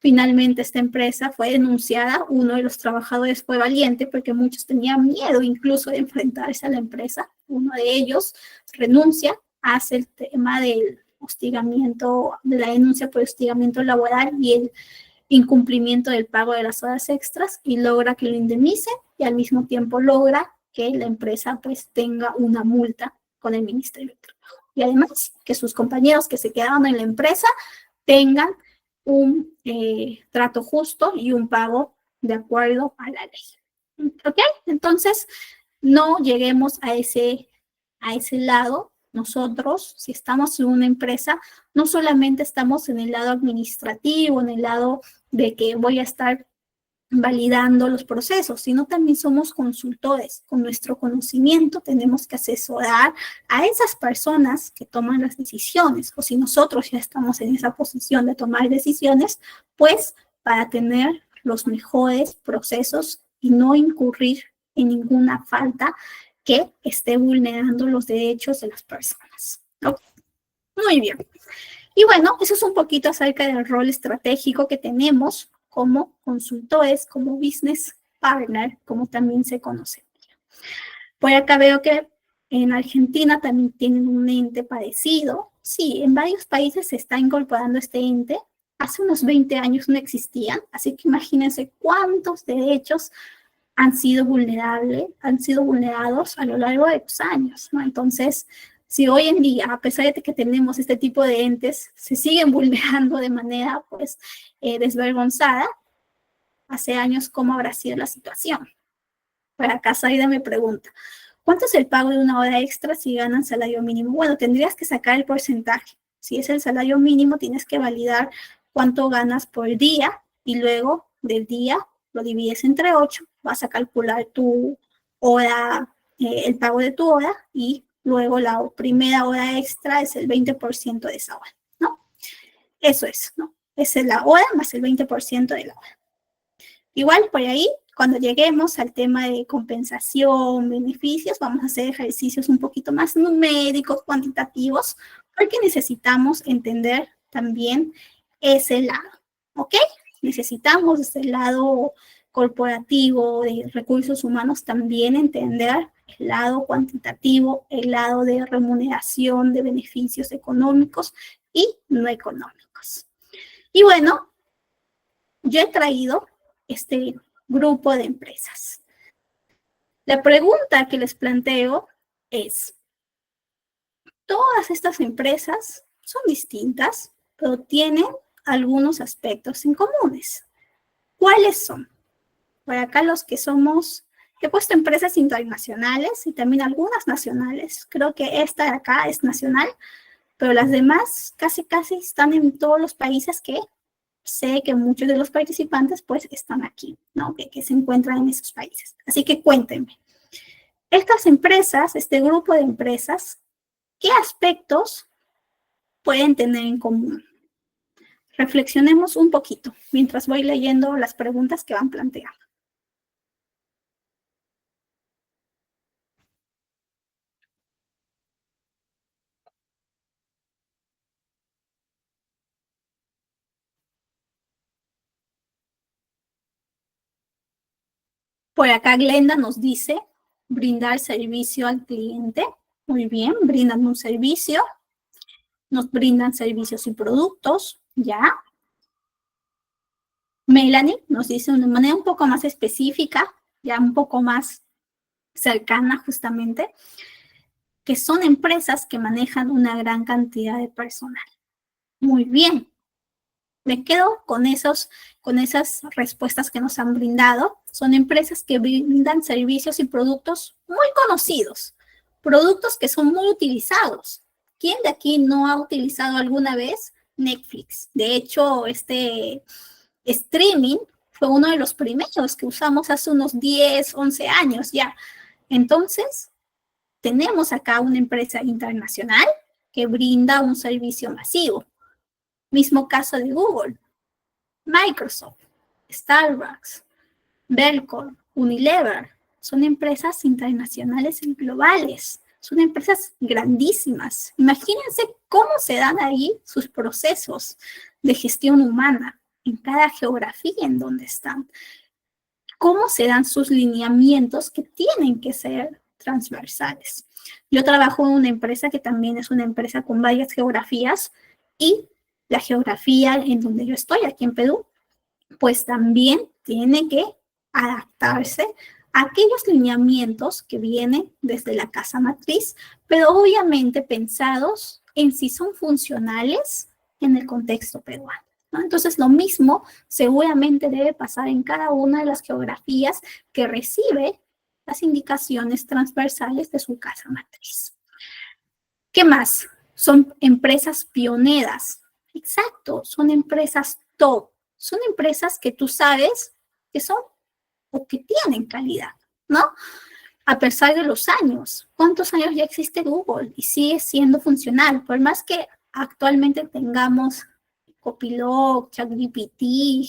Finalmente esta empresa fue denunciada, uno de los trabajadores fue valiente porque muchos tenían miedo incluso de enfrentarse a la empresa. Uno de ellos renuncia, hace el tema del hostigamiento, de la denuncia por hostigamiento laboral, y incumplimiento del pago de las horas extras y logra que lo indemnice y al mismo tiempo logra que la empresa pues tenga una multa con el Ministerio del Trabajo. Y además que sus compañeros que se quedaron en la empresa tengan un trato justo y un pago de acuerdo a la ley. ¿Ok? Entonces, no lleguemos a ese lado. Nosotros, si estamos en una empresa, no solamente estamos en el lado administrativo, en el lado de que voy a estar validando los procesos, sino también somos consultores. Con nuestro conocimiento tenemos que asesorar a esas personas que toman las decisiones, o si nosotros ya estamos en esa posición de tomar decisiones, pues para tener los mejores procesos y no incurrir en ninguna falta que esté vulnerando los derechos de las personas. ¿Okay? Muy bien. Y bueno, eso es un poquito acerca del rol estratégico que tenemos como consultores, como business partner, como también se conoce. Por acá veo que en Argentina también tienen un ente parecido. Sí, en varios países se está incorporando este ente. Hace unos 20 años no existían, así que imagínense cuántos derechos han sido vulnerados a lo largo de los años, ¿no? Entonces, si hoy en día, a pesar de que tenemos este tipo de entes, se siguen vulnerando de manera, pues, desvergonzada, hace años, ¿cómo habrá sido la situación? Para acá, Saida me pregunta, ¿cuánto es el pago de una hora extra si ganan salario mínimo? Bueno, tendrías que sacar el porcentaje. Si es el salario mínimo, tienes que validar cuánto ganas por día y luego del día lo divides entre 8, vas a calcular tu hora, el pago de tu hora y luego la primera hora extra es el 20% de esa hora, ¿no? Eso es, ¿no? Esa es la hora más el 20% de la hora. Igual por ahí, cuando lleguemos al tema de compensación, beneficios, vamos a hacer ejercicios un poquito más numéricos, cuantitativos, porque necesitamos entender también ese lado, ¿ok? Necesitamos ese lado corporativo de recursos humanos también entender el lado cuantitativo, el lado de remuneración de beneficios económicos y no económicos. Y bueno, yo he traído este grupo de empresas. La pregunta que les planteo es, todas estas empresas son distintas, pero tienen algunos aspectos en comunes. ¿Cuáles son? Por acá los que somos, he puesto empresas internacionales y también algunas nacionales. Creo que esta de acá es nacional, pero las demás casi están en todos los países que sé que muchos de los participantes pues están aquí, ¿no? Que se encuentran en esos países. Así que cuéntenme, estas empresas, este grupo de empresas, ¿qué aspectos pueden tener en común? Reflexionemos un poquito mientras voy leyendo las preguntas que van planteando. Por acá Glenda nos dice brindar servicio al cliente. Muy bien, brindan un servicio. Nos brindan servicios y productos, ¿ya? Melanie nos dice de una manera un poco más específica, ya un poco más cercana justamente, que son empresas que manejan una gran cantidad de personal. Muy bien. Me quedo con esas respuestas que nos han brindado. Son empresas que brindan servicios y productos muy conocidos, productos que son muy utilizados. ¿Quién de aquí no ha utilizado alguna vez Netflix? De hecho, este streaming fue uno de los primeros que usamos hace unos 10, 11 años ya. Entonces, tenemos acá una empresa internacional que brinda un servicio masivo. Mismo caso de Google, Microsoft, Starbucks, Belcorp, Unilever. Son empresas internacionales y globales. Son empresas grandísimas. Imagínense cómo se dan ahí sus procesos de gestión humana en cada geografía en donde están. Cómo se dan sus lineamientos que tienen que ser transversales. Yo trabajo en una empresa que también es una empresa con varias geografías y la geografía en donde yo estoy, aquí en Perú, pues también tiene que adaptarse a aquellos lineamientos que vienen desde la casa matriz, pero obviamente pensados en si son funcionales en el contexto peruano, ¿no? Entonces, lo mismo seguramente debe pasar en cada una de las geografías que recibe las indicaciones transversales de su casa matriz. ¿Qué más? Son empresas pioneras. Exacto, son empresas top. Son empresas que tú sabes que son o que tienen calidad, ¿no? A pesar de los años. ¿Cuántos años ya existe Google? Y sigue siendo funcional. Por más que actualmente tengamos Copilot, ChatGPT,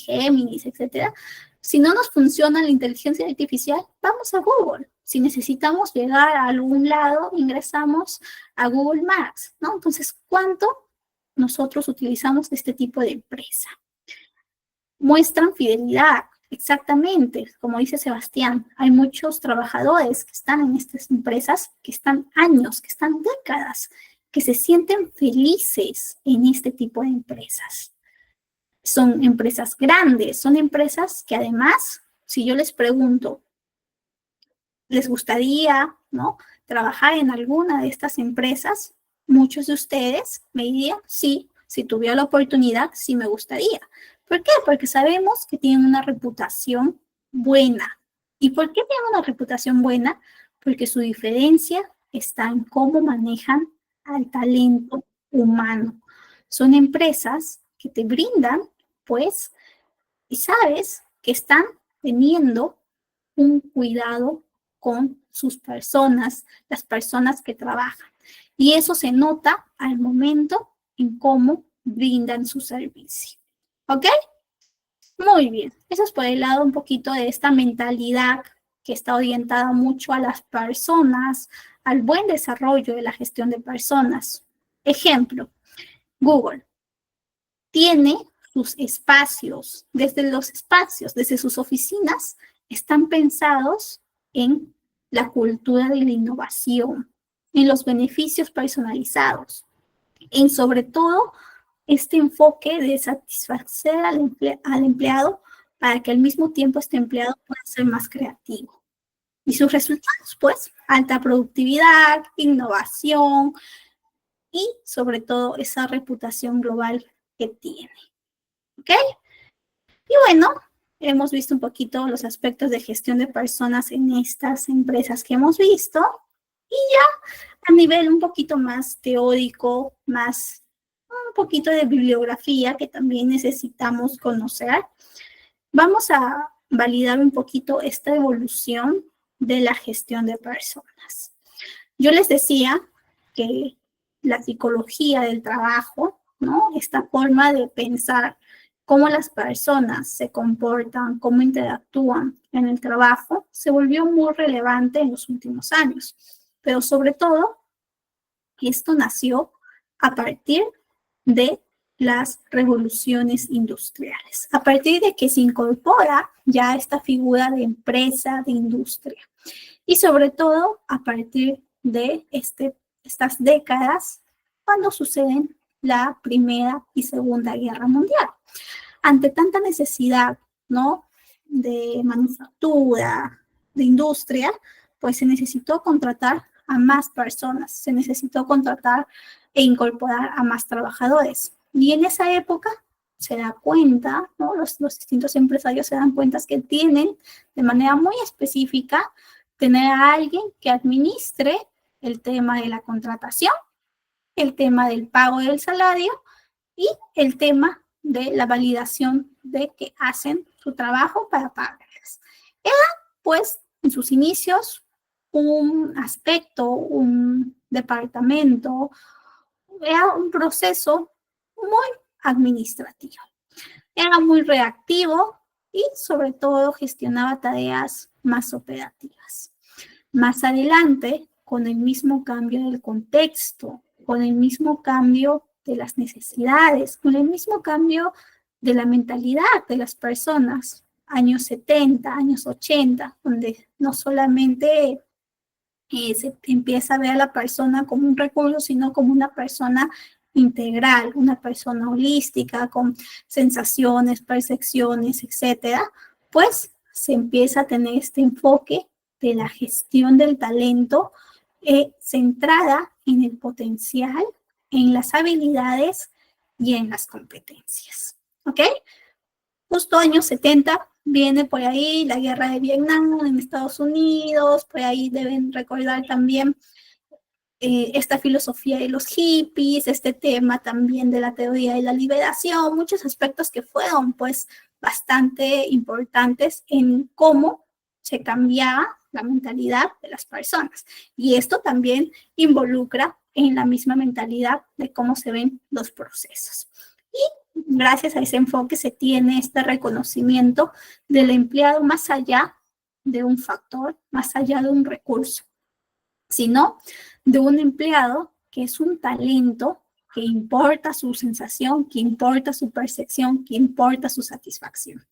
Géminis, etcétera, si no nos funciona la inteligencia artificial, vamos a Google. Si necesitamos llegar a algún lado, ingresamos a Google Maps, ¿no? Entonces, ¿cuánto nosotros utilizamos este tipo de empresa? Muestran fidelidad, exactamente, como dice Sebastián, hay muchos trabajadores que están en estas empresas, que están años, que están décadas, que se sienten felices en este tipo de empresas. Son empresas grandes, son empresas que además, si yo les pregunto, ¿les gustaría, no, trabajar en alguna de estas empresas? Muchos de ustedes me dirían, sí, si tuviera la oportunidad, sí me gustaría. ¿Por qué? Porque sabemos que tienen una reputación buena. ¿Y por qué tienen una reputación buena? Porque su diferencia está en cómo manejan al talento humano. Son empresas que te brindan, pues, y sabes que están teniendo un cuidado con sus personas, las personas que trabajan. Y eso se nota al momento en cómo brindan su servicio. ¿Ok? Muy bien. Eso es por el lado un poquito de esta mentalidad que está orientada mucho a las personas, al buen desarrollo de la gestión de personas. Ejemplo, Google tiene sus espacios, desde sus oficinas, están pensados en la cultura de la innovación, en los beneficios personalizados, en sobre todo este enfoque de satisfacer al empleado para que al mismo tiempo este empleado pueda ser más creativo. Y sus resultados, pues, alta productividad, innovación y sobre todo esa reputación global que tiene. ¿Ok? Y bueno, hemos visto un poquito los aspectos de gestión de personas en estas empresas que hemos visto. Y ya a nivel un poquito más teórico, más un poquito de bibliografía que también necesitamos conocer, vamos a validar un poquito esta evolución de la gestión de personas. Yo les decía que la psicología del trabajo, ¿no? Esta forma de pensar cómo las personas se comportan, cómo interactúan en el trabajo, se volvió muy relevante en los últimos años. Pero sobre todo, esto nació a partir de las revoluciones industriales, a partir de que se incorpora ya esta figura de empresa, de industria, y sobre todo a partir de estas décadas cuando suceden la Primera y Segunda Guerra Mundial. Ante tanta necesidad, ¿no?, de manufactura, de industria, pues se necesitó contratar a más personas, se necesitó contratar e incorporar a más trabajadores. Y en esa época se da cuenta, ¿no?, los distintos empresarios se dan cuenta que tienen de manera muy específica tener a alguien que administre el tema de la contratación, el tema del pago del salario y el tema de la validación de que hacen su trabajo para pagarles. Era, pues, en sus inicios, un aspecto, un departamento, era un proceso muy administrativo. Era muy reactivo y, sobre todo, gestionaba tareas más operativas. Más adelante, con el mismo cambio del contexto, con el mismo cambio de las necesidades, con el mismo cambio de la mentalidad de las personas, años 70, años 80, donde no solamente se empieza a ver a la persona como un recurso, sino como una persona integral, una persona holística con sensaciones, percepciones, etcétera, pues se empieza a tener este enfoque de la gestión del talento centrada en el potencial, en las habilidades y en las competencias. ¿Ok? Justo años 70 viene por ahí la guerra de Vietnam en Estados Unidos, por ahí deben recordar también esta filosofía de los hippies, este tema también de la teoría de la liberación, muchos aspectos que fueron pues bastante importantes en cómo se cambiaba la mentalidad de las personas. Y esto también involucra en la misma mentalidad de cómo se ven los procesos. Y gracias a ese enfoque se tiene este reconocimiento del empleado más allá de un factor, más allá de un recurso, sino de un empleado que es un talento, que importa su sensación, que importa su percepción, que importa su satisfacción.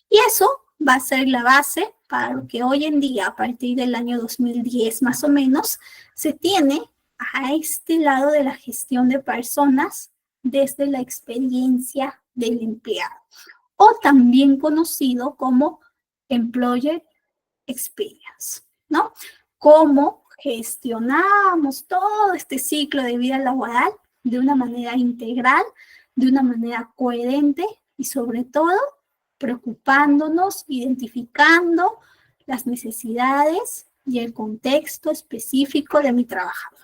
Y eso va a ser la base para lo que hoy en día, a partir del año 2010 más o menos, se tiene a este lado de la gestión de personas desde la experiencia del empleado, o también conocido como Employer Experience, ¿no? Cómo gestionamos todo este ciclo de vida laboral de una manera integral, de una manera coherente y sobre todo preocupándonos, identificando las necesidades y el contexto específico de mi trabajador.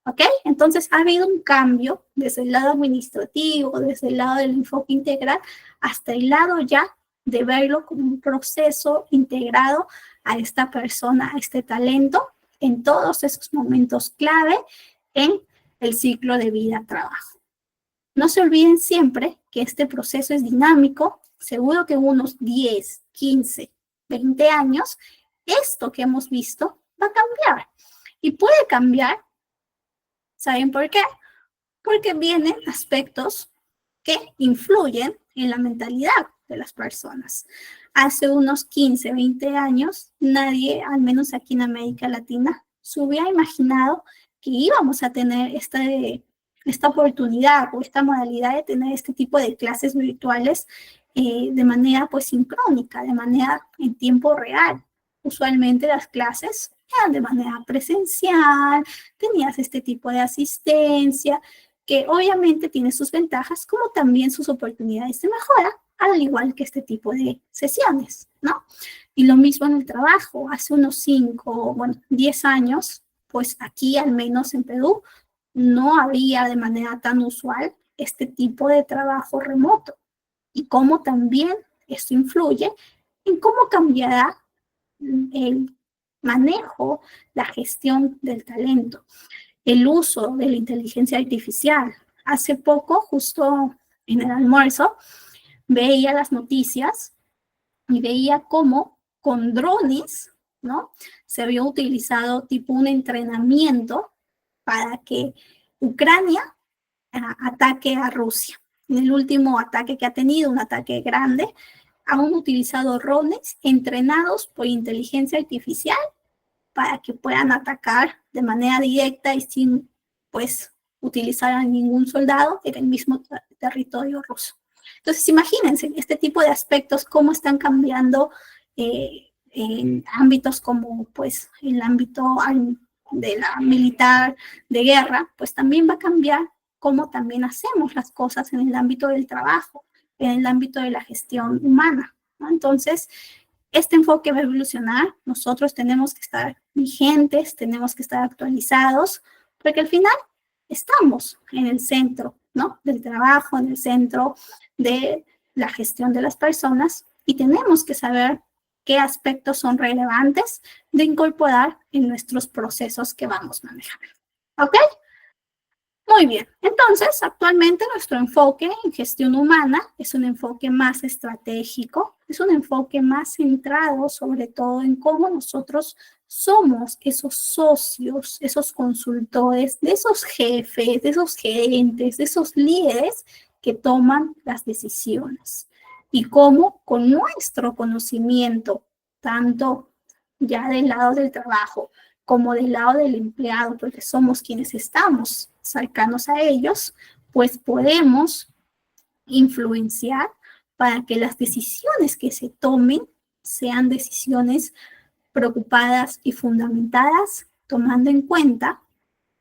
¿Ok? Entonces ha habido un cambio desde el lado administrativo, desde el lado del enfoque integral, hasta el lado ya de verlo como un proceso integrado a esta persona, a este talento, en todos esos momentos clave en el ciclo de vida-trabajo. No se olviden siempre que este proceso es dinámico, seguro que en unos 10, 15, 20 años, esto que hemos visto va a cambiar. Y puede cambiar, ¿saben por qué? Porque vienen aspectos que influyen en la mentalidad de las personas. Hace unos 15, 20 años, nadie, al menos aquí en América Latina, se hubiera imaginado que íbamos a tener esta oportunidad o esta modalidad de tener este tipo de clases virtuales de manera pues sincrónica, de manera en tiempo real. Usualmente las clases eran de manera presencial, tenías este tipo de asistencia, que obviamente tiene sus ventajas como también sus oportunidades de mejora, al igual que este tipo de sesiones, ¿no? Y lo mismo en el trabajo. Hace unos 5, bueno, 10 años, pues aquí, al menos en Perú, no había de manera tan usual este tipo de trabajo remoto. Y cómo también esto influye en cómo cambiará el manejo, la gestión del talento, el uso de la inteligencia artificial. Hace poco, justo en el almuerzo, veía las noticias y veía cómo con drones, ¿no? Se había utilizado tipo un entrenamiento para que Ucrania ataque a Rusia. En el último ataque que ha tenido, un ataque grande, han utilizado drones entrenados por inteligencia artificial para que puedan atacar de manera directa y sin, pues, utilizar a ningún soldado en el mismo territorio ruso. Entonces, imagínense este tipo de aspectos, cómo están cambiando en ámbitos como, pues, el ámbito de la militar, de guerra, pues también va a cambiar cómo también hacemos las cosas en el ámbito del trabajo, en el ámbito de la gestión humana, ¿no? Entonces, este enfoque va a evolucionar, nosotros tenemos que estar vigentes, tenemos que estar actualizados, porque al final estamos en el centro, ¿no? Del trabajo, en el centro de la gestión de las personas y tenemos que saber qué aspectos son relevantes de incorporar en nuestros procesos que vamos manejando. ¿Ok? Muy bien, entonces actualmente nuestro enfoque en gestión humana es un enfoque más estratégico, es un enfoque más centrado sobre todo en cómo nosotros somos esos socios, esos consultores, de esos jefes, de esos gerentes, de esos líderes que toman las decisiones y cómo con nuestro conocimiento, tanto ya del lado del trabajo como del lado del empleado, porque somos quienes estamos cercanos a ellos, pues podemos influenciar para que las decisiones que se tomen sean decisiones preocupadas y fundamentadas, tomando en cuenta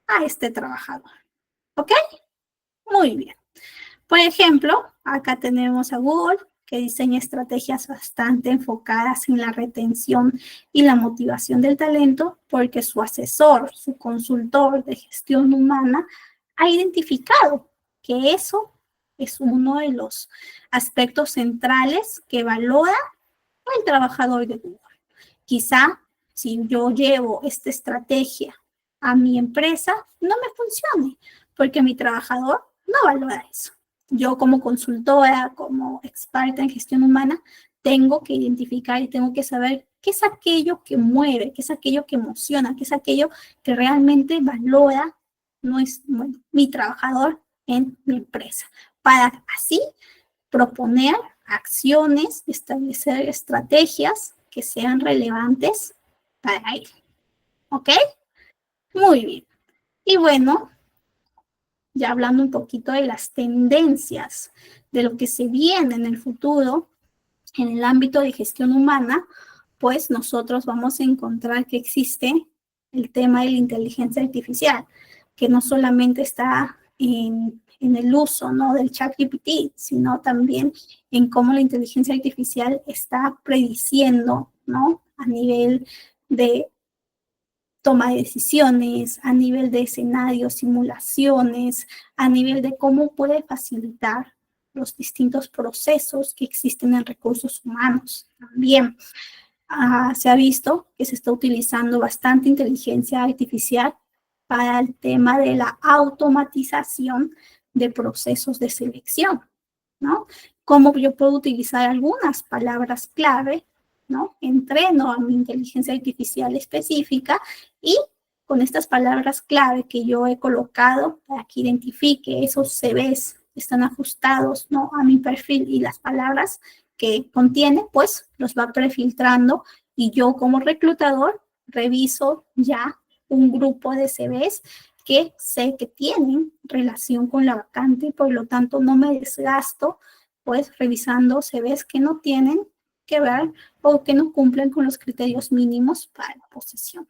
a este trabajador. ¿Ok? Muy bien. Por ejemplo, acá tenemos a Google, que diseña estrategias bastante enfocadas en la retención y la motivación del talento, porque su asesor, su consultor de gestión humana, ha identificado que eso es uno de los aspectos centrales que valora el trabajador de Google. Quizá si yo llevo esta estrategia a mi empresa, no me funcione, porque mi trabajador no valora eso. Yo como consultora, como experta en gestión humana, tengo que identificar y tengo que saber qué es aquello que mueve, qué es aquello que emociona, qué es aquello que realmente valora mi trabajador en mi empresa, para así proponer acciones, establecer estrategias que sean relevantes para él. ¿Ok? Muy bien. Y bueno, ya hablando un poquito de las tendencias, de lo que se viene en el futuro, en el ámbito de gestión humana, pues nosotros vamos a encontrar que existe el tema de la inteligencia artificial, que no solamente está en el uso, ¿no?, del ChatGPT, sino también en cómo la inteligencia artificial está prediciendo, ¿no?, a nivel de toma de decisiones, a nivel de escenarios, simulaciones, a nivel de cómo puede facilitar los distintos procesos que existen en recursos humanos. También se ha visto que se está utilizando bastante inteligencia artificial para el tema de la automatización de procesos de selección, ¿no? Cómo yo puedo utilizar algunas palabras clave, ¿no? Entreno a mi inteligencia artificial específica y con estas palabras clave que yo he colocado para que identifique esos CVs que están ajustados, ¿no?, a mi perfil y las palabras que contiene, pues los va prefiltrando y yo como reclutador reviso ya un grupo de CVs que sé que tienen relación con la vacante y por lo tanto no me desgasto pues revisando CVs que no tienen que ver o que no cumplen con los criterios mínimos para la posición.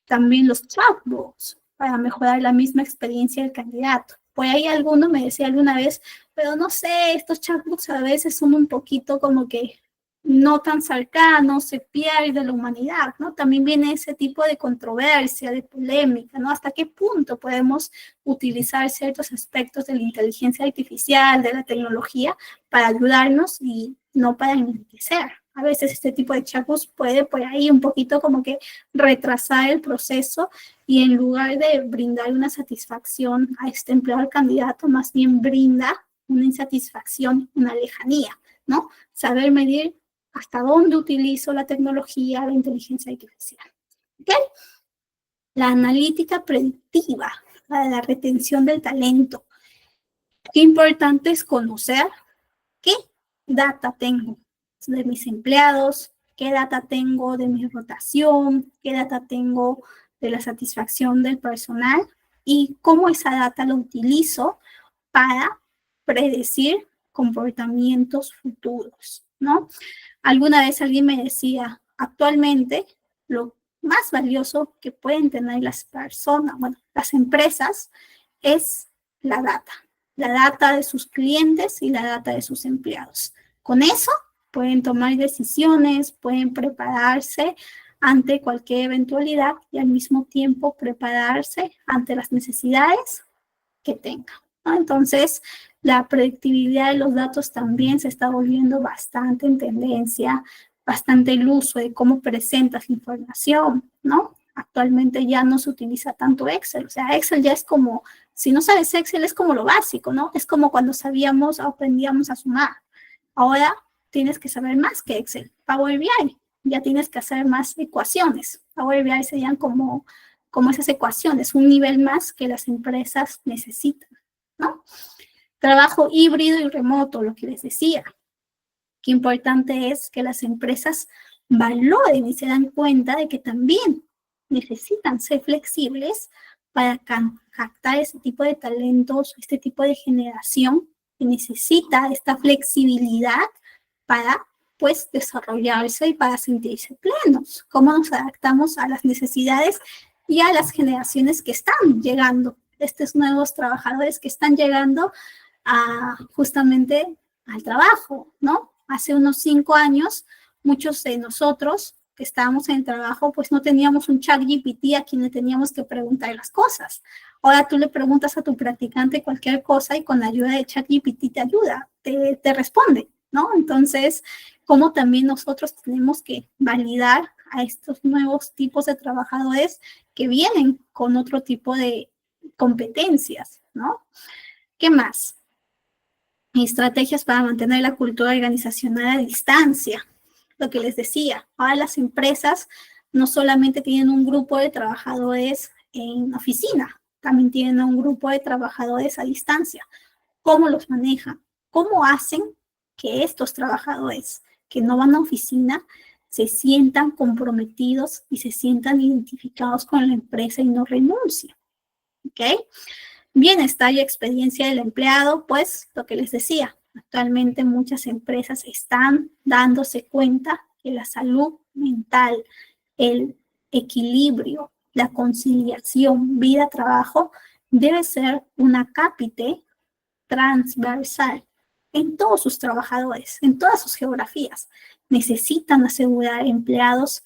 También los chatbots para mejorar la misma experiencia del candidato. Por ahí alguno me decía alguna vez, pero no sé, estos chatbots a veces son un poquito como que no tan cercanos, se pierde la humanidad, ¿no? También viene ese tipo de controversia, de polémica, ¿no? ¿Hasta qué punto podemos utilizar ciertos aspectos de la inteligencia artificial, de la tecnología, para ayudarnos y no para enriquecer? A veces este tipo de chatbots puede por ahí un poquito como que retrasar el proceso y en lugar de brindar una satisfacción a este empleado candidato, más bien brinda una insatisfacción, una lejanía, ¿no? Saber medir hasta dónde utilizo la tecnología, la inteligencia artificial. ¿Ok? La analítica predictiva para la retención del talento. Qué importante es conocer qué data tengo de mis empleados, qué data tengo de mi rotación, qué data tengo de la satisfacción del personal y cómo esa data la utilizo para predecir comportamientos futuros, ¿no? Alguna vez alguien me decía, actualmente lo más valioso que pueden tener las personas, bueno, las empresas, es la data de sus clientes y la data de sus empleados. Con eso pueden tomar decisiones, pueden prepararse ante cualquier eventualidad y al mismo tiempo prepararse ante las necesidades que tengan, ¿no? Entonces, la predictibilidad de los datos también se está volviendo bastante en tendencia, bastante el uso de cómo presentas la información, ¿no? Actualmente ya no se utiliza tanto Excel, o sea, Excel ya es como, si no sabes Excel es como lo básico, ¿no? Es como cuando sabíamos o aprendíamos a sumar. Ahora tienes que saber más que Excel. Power BI, ya tienes que hacer más ecuaciones. Power BI serían como esas ecuaciones, un nivel más que las empresas necesitan, ¿no? Trabajo híbrido y remoto, lo que les decía. Qué importante es que las empresas valoren y se dan cuenta de que también necesitan ser flexibles para captar ese tipo de talentos, este tipo de generación que necesita esta flexibilidad para, pues, desarrollarse y para sentirse plenos. ¿Cómo nos adaptamos a las necesidades y a las generaciones que están llegando? Estos nuevos trabajadores que están llegando justamente al trabajo, ¿no? Hace unos 5 años, muchos de nosotros que estábamos en el trabajo, pues no teníamos un chat GPT a quien le teníamos que preguntar las cosas. Ahora tú le preguntas a tu practicante cualquier cosa y con la ayuda de chat GPT te ayuda, te responde, ¿no? Entonces, como también nosotros tenemos que validar a estos nuevos tipos de trabajadores que vienen con otro tipo de competencias, ¿no? ¿Qué más? Estrategias para mantener la cultura organizacional a distancia. Lo que les decía, ahora las empresas no solamente tienen un grupo de trabajadores en oficina, también tienen un grupo de trabajadores a distancia. ¿Cómo los manejan? ¿Cómo hacen que estos trabajadores que no van a oficina se sientan comprometidos y se sientan identificados con la empresa y no renuncien? ¿Ok? Bienestar y experiencia del empleado, pues lo que les decía, actualmente muchas empresas están dándose cuenta que la salud mental, el equilibrio, la conciliación vida-trabajo debe ser una cápite transversal en todos sus trabajadores, en todas sus geografías. Necesitan asegurar empleados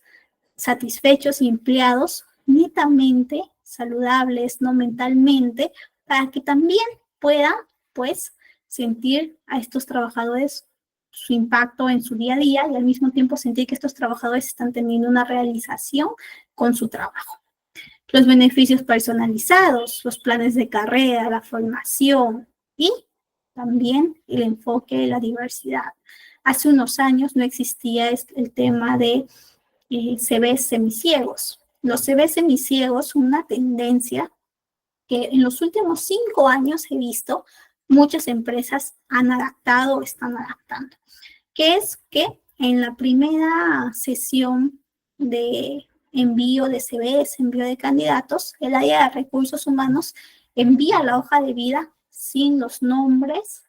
satisfechos y empleados netamente saludables, no mentalmente, para que también puedan, pues, sentir a estos trabajadores su impacto en su día a día y al mismo tiempo sentir que estos trabajadores están teniendo una realización con su trabajo. Los beneficios personalizados, los planes de carrera, la formación y también el enfoque de la diversidad. Hace unos años no existía el tema de CVs semiciegos. Los CVs semiciegos son una tendencia que en los últimos 5 años he visto muchas empresas han adaptado o están adaptando, que es que en la primera sesión de envío de CVs, envío de candidatos, el área de recursos humanos envía la hoja de vida sin los nombres,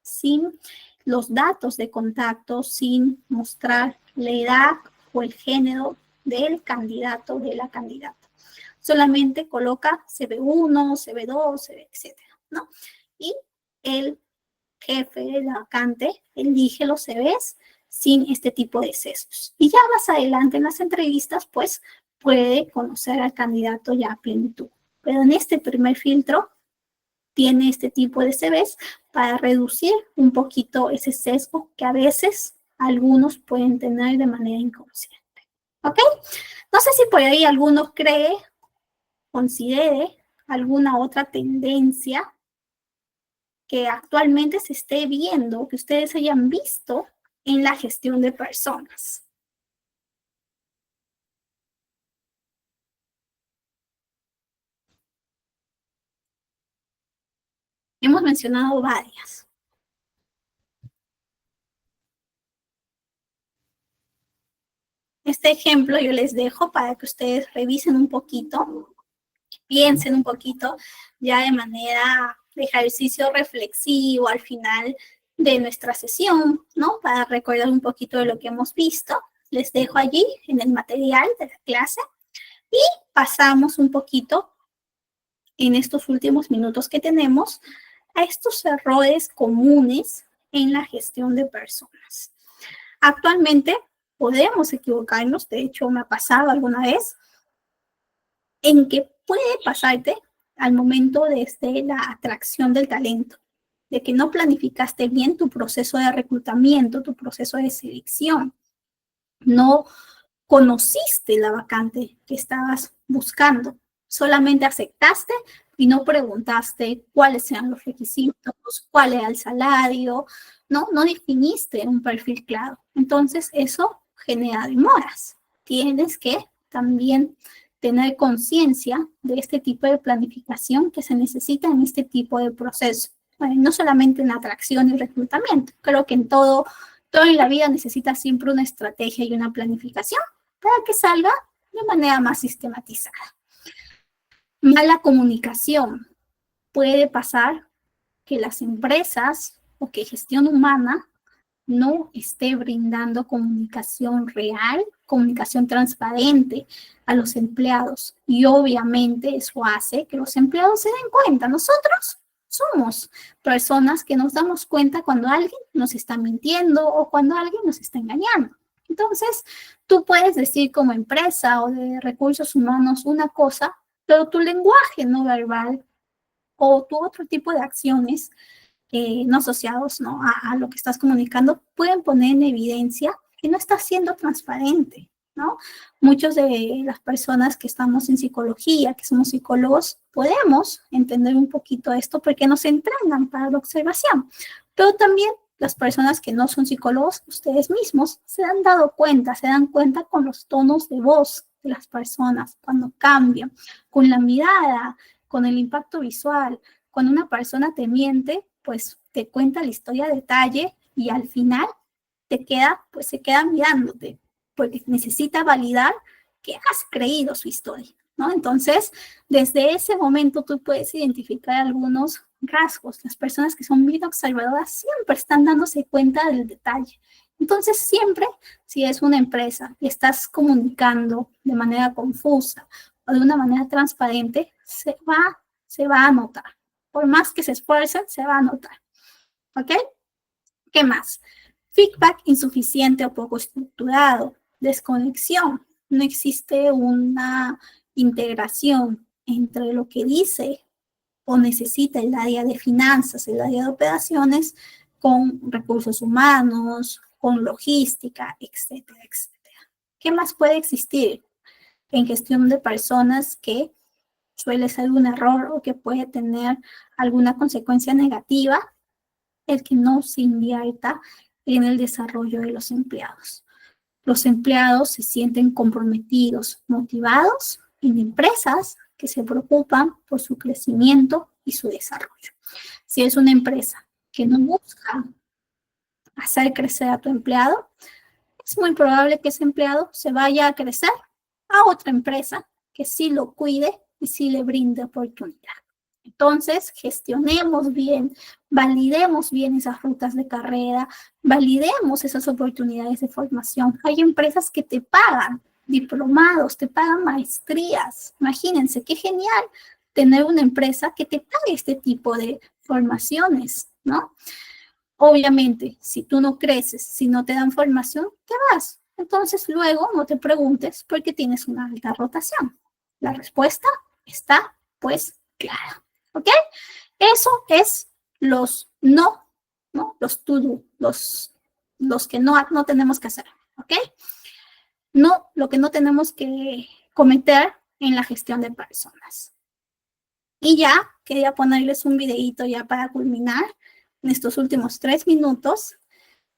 sin los datos de contacto, sin mostrar la edad o el género del candidato o de la candidata. Solamente coloca CV1, CV2, CV, etcétera, ¿no? Y el jefe de la vacante elige los CVs sin este tipo de sesgos. Y ya más adelante en las entrevistas, pues, puede conocer al candidato ya a plenitud. Pero en este primer filtro tiene este tipo de CVs para reducir un poquito ese sesgo que a veces algunos pueden tener de manera inconsciente. ¿Ok? No sé si por ahí alguno considere alguna otra tendencia que actualmente se esté viendo, que ustedes hayan visto en la gestión de personas. Hemos mencionado varias. Este ejemplo yo les dejo para que ustedes revisen un poquito, piensen un poquito, ya de manera de ejercicio reflexivo al final de nuestra sesión, ¿no? Para recordar un poquito de lo que hemos visto. Les dejo allí en el material de la clase y pasamos un poquito en estos últimos minutos que tenemos a estos errores comunes en la gestión de personas. Actualmente podemos equivocarnos, de hecho me ha pasado alguna vez, en que puede pasarte al momento desde la atracción del talento, de que no planificaste bien tu proceso de reclutamiento, tu proceso de selección, no conociste la vacante que estabas buscando, solamente aceptaste y no preguntaste cuáles eran los requisitos, cuál era el salario, no definiste un perfil claro. Entonces eso genera demoras. Tienes que también tener conciencia de este tipo de planificación que se necesita en este tipo de proceso. Bueno, no solamente en atracción y reclutamiento, creo que en todo en la vida necesita siempre una estrategia y una planificación para que salga de manera más sistematizada. Mala comunicación. Puede pasar que las empresas o que gestión humana no esté brindando comunicación real, comunicación transparente a los empleados. Y obviamente eso hace que los empleados se den cuenta. Nosotros somos personas que nos damos cuenta cuando alguien nos está mintiendo o cuando alguien nos está engañando. Entonces, tú puedes decir como empresa o de recursos humanos una cosa, pero tu lenguaje no verbal o tu otro tipo de acciones no asociados, ¿no? A lo que estás comunicando, pueden poner en evidencia que no estás siendo transparente, ¿no? Muchos de las personas que estamos en psicología, que somos psicólogos, podemos entender un poquito esto porque nos entrenan para la observación, pero también las personas que no son psicólogos, ustedes mismos, se han dado cuenta, se dan cuenta con los tonos de voz de las personas, cuando cambian, con la mirada, con el impacto visual. Cuando una persona te miente, pues te cuenta la historia a detalle y al final te queda, pues se queda mirándote, porque necesita validar que has creído su historia, ¿no? Entonces, desde ese momento tú puedes identificar algunos rasgos. Las personas que son bien observadoras siempre están dándose cuenta del detalle. Entonces, siempre, si es una empresa y estás comunicando de manera confusa o de una manera transparente, se va a notar. Por más que se esfuercen, se va a notar. ¿Ok? ¿Qué más? Feedback insuficiente o poco estructurado, desconexión. No existe una integración entre lo que dice o necesita el área de finanzas, el área de operaciones, con recursos humanos, con logística, etcétera, etcétera. ¿Qué más puede existir en gestión de personas que suele ser un error o que puede tener alguna consecuencia negativa? El que no se invierta en el desarrollo de los empleados. Los empleados se sienten comprometidos, motivados en empresas que se preocupan por su crecimiento y su desarrollo. Si es una empresa que no busca hacer crecer a tu empleado, es muy probable que ese empleado se vaya a crecer a otra empresa que sí lo cuide y sí le brinde oportunidad. Entonces, gestionemos bien, validemos bien esas rutas de carrera, validemos esas oportunidades de formación. Hay empresas que te pagan diplomados, te pagan maestrías. Imagínense, qué genial tener una empresa que te pague este tipo de formaciones, ¿no? Obviamente, si tú no creces, si no te dan formación, te vas. Entonces, luego no te preguntes por qué tienes una alta rotación. La respuesta está, pues, clara. ¿Ok? Eso es los no, ¿no? Los to do, los que no tenemos que hacer. ¿Ok? No, lo que no tenemos que cometer en la gestión de personas. Y ya quería ponerles un videito ya para culminar en estos últimos 3 minutos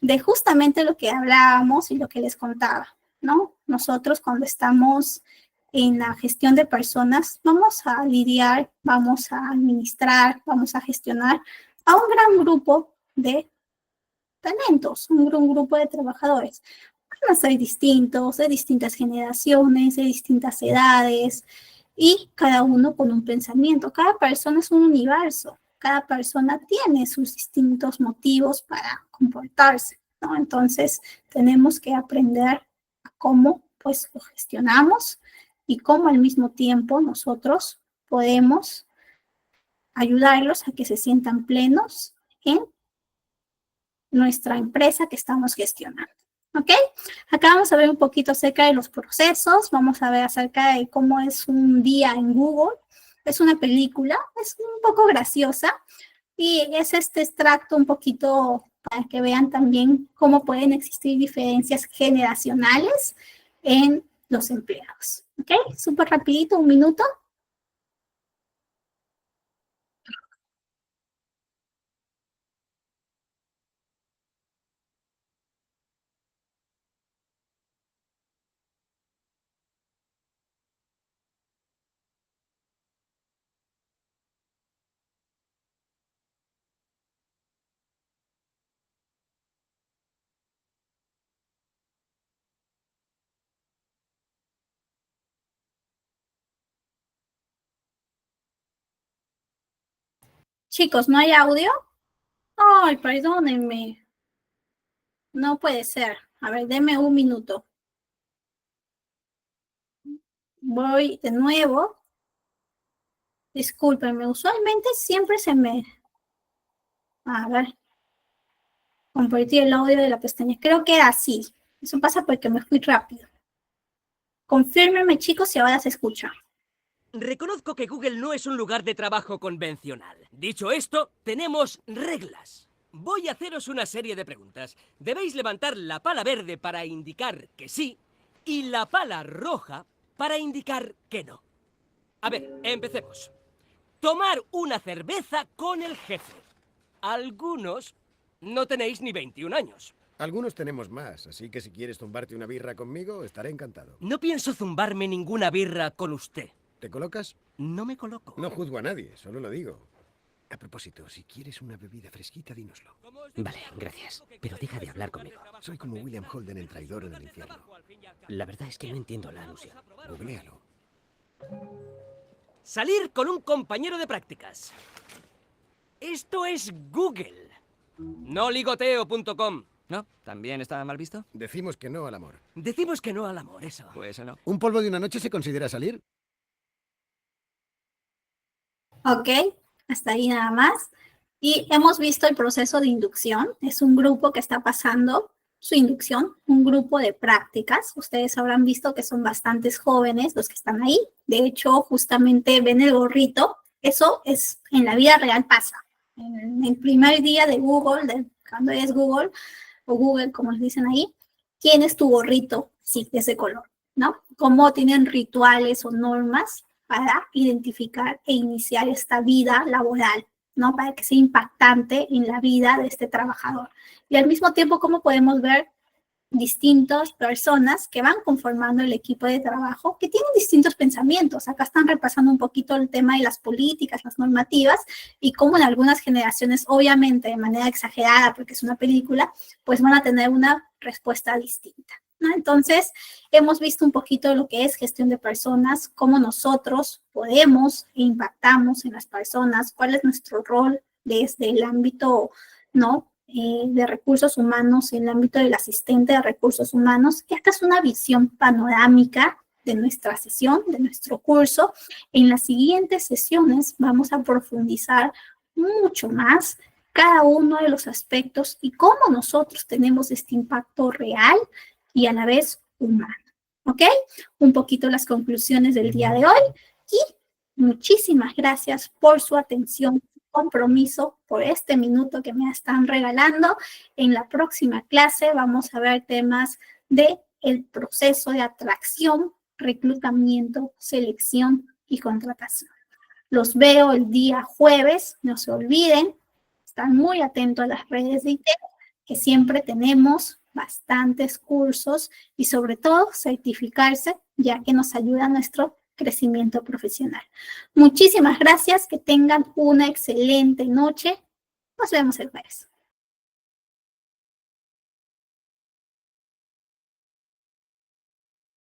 de justamente lo que hablábamos y lo que les contaba, ¿no? Nosotros cuando estamos en la gestión de personas, vamos a lidiar, vamos a administrar, vamos a gestionar a un gran grupo de talentos, un gran grupo de trabajadores. Van a ser distintos, de distintas generaciones, de distintas edades, y cada uno con un pensamiento. Cada persona es un universo, cada persona tiene sus distintos motivos para comportarse, ¿no? Entonces, tenemos que aprender a cómo, pues, lo gestionamos y cómo al mismo tiempo nosotros podemos ayudarlos a que se sientan plenos en nuestra empresa que estamos gestionando. ¿Ok? Acá vamos a ver un poquito acerca de los procesos, vamos a ver acerca de cómo es un día en Google. Es una película, es un poco graciosa y es este extracto un poquito para que vean también cómo pueden existir diferencias generacionales en los empleados. ¿Ok? Súper rapidito, 1 minuto. Chicos, ¿no hay audio? Ay, perdónenme. No puede ser. A ver, denme un minuto. Voy de nuevo. Discúlpenme, usualmente siempre se me... A ver. Compartir el audio de la pestaña. Creo que era así. Eso pasa porque me fui rápido. Confírmenme, chicos, si ahora se escucha. Reconozco que Google no es un lugar de trabajo convencional. Dicho esto, tenemos reglas. Voy a haceros una serie de preguntas. Debéis levantar la pala verde para indicar que sí y la pala roja para indicar que no. A ver, empecemos. Tomar una cerveza con el jefe. Algunos no tenéis ni 21 años. Algunos tenemos más, así que si quieres zumbarte una birra conmigo, estaré encantado. No pienso zumbarme ninguna birra con usted. ¿Te colocas? No me coloco. No juzgo a nadie, solo lo digo. A propósito, si quieres una bebida fresquita, dínoslo. Vale, gracias. Pero deja de hablar conmigo. Soy como William Holden, el traidor del infierno. La verdad es que no entiendo la alusión. Googlealo. Salir con un compañero de prácticas. Esto es Google. No ligoteo.com. ¿No? ¿También está mal visto? Decimos que no al amor. Decimos que no al amor, eso. Pues no. ¿Un polvo de una noche se considera salir? Ok, hasta ahí nada más. Y hemos visto el proceso de inducción. Es un grupo que está pasando su inducción, un grupo de prácticas. Ustedes habrán visto que son bastantes jóvenes los que están ahí. De hecho, justamente ven el gorrito. Eso es en la vida real pasa. En el primer día de Google, cuando es Google, o Google, como les dicen ahí, tienes tu gorrito, sí, de ese color, ¿no? Cómo tienen rituales o normas para identificar e iniciar esta vida laboral, ¿no? Para que sea impactante en la vida de este trabajador. Y al mismo tiempo, cómo podemos ver distintas personas que van conformando el equipo de trabajo, que tienen distintos pensamientos. Acá están repasando un poquito el tema de las políticas, las normativas, y cómo en algunas generaciones, obviamente de manera exagerada, porque es una película, pues van a tener una respuesta distinta, ¿no? Entonces, hemos visto un poquito lo que es gestión de personas, cómo nosotros podemos e impactamos en las personas, cuál es nuestro rol desde el ámbito, ¿no? De recursos humanos, en el ámbito del asistente de recursos humanos. Esta es una visión panorámica de nuestra sesión, de nuestro curso. En las siguientes sesiones vamos a profundizar mucho más cada uno de los aspectos y cómo nosotros tenemos este impacto real y a la vez humano. ¿Ok? Un poquito las conclusiones del día de hoy y muchísimas gracias por su atención, compromiso, por este minuto que me están regalando. En la próxima clase vamos a ver temas de el proceso de atracción, reclutamiento, selección y contratación. Los veo el día jueves, no se olviden, están muy atentos a las redes de IT, que siempre tenemos bastantes cursos y sobre todo certificarse, ya que nos ayuda a nuestro crecimiento profesional. Muchísimas gracias, que tengan una excelente noche. Nos vemos el jueves.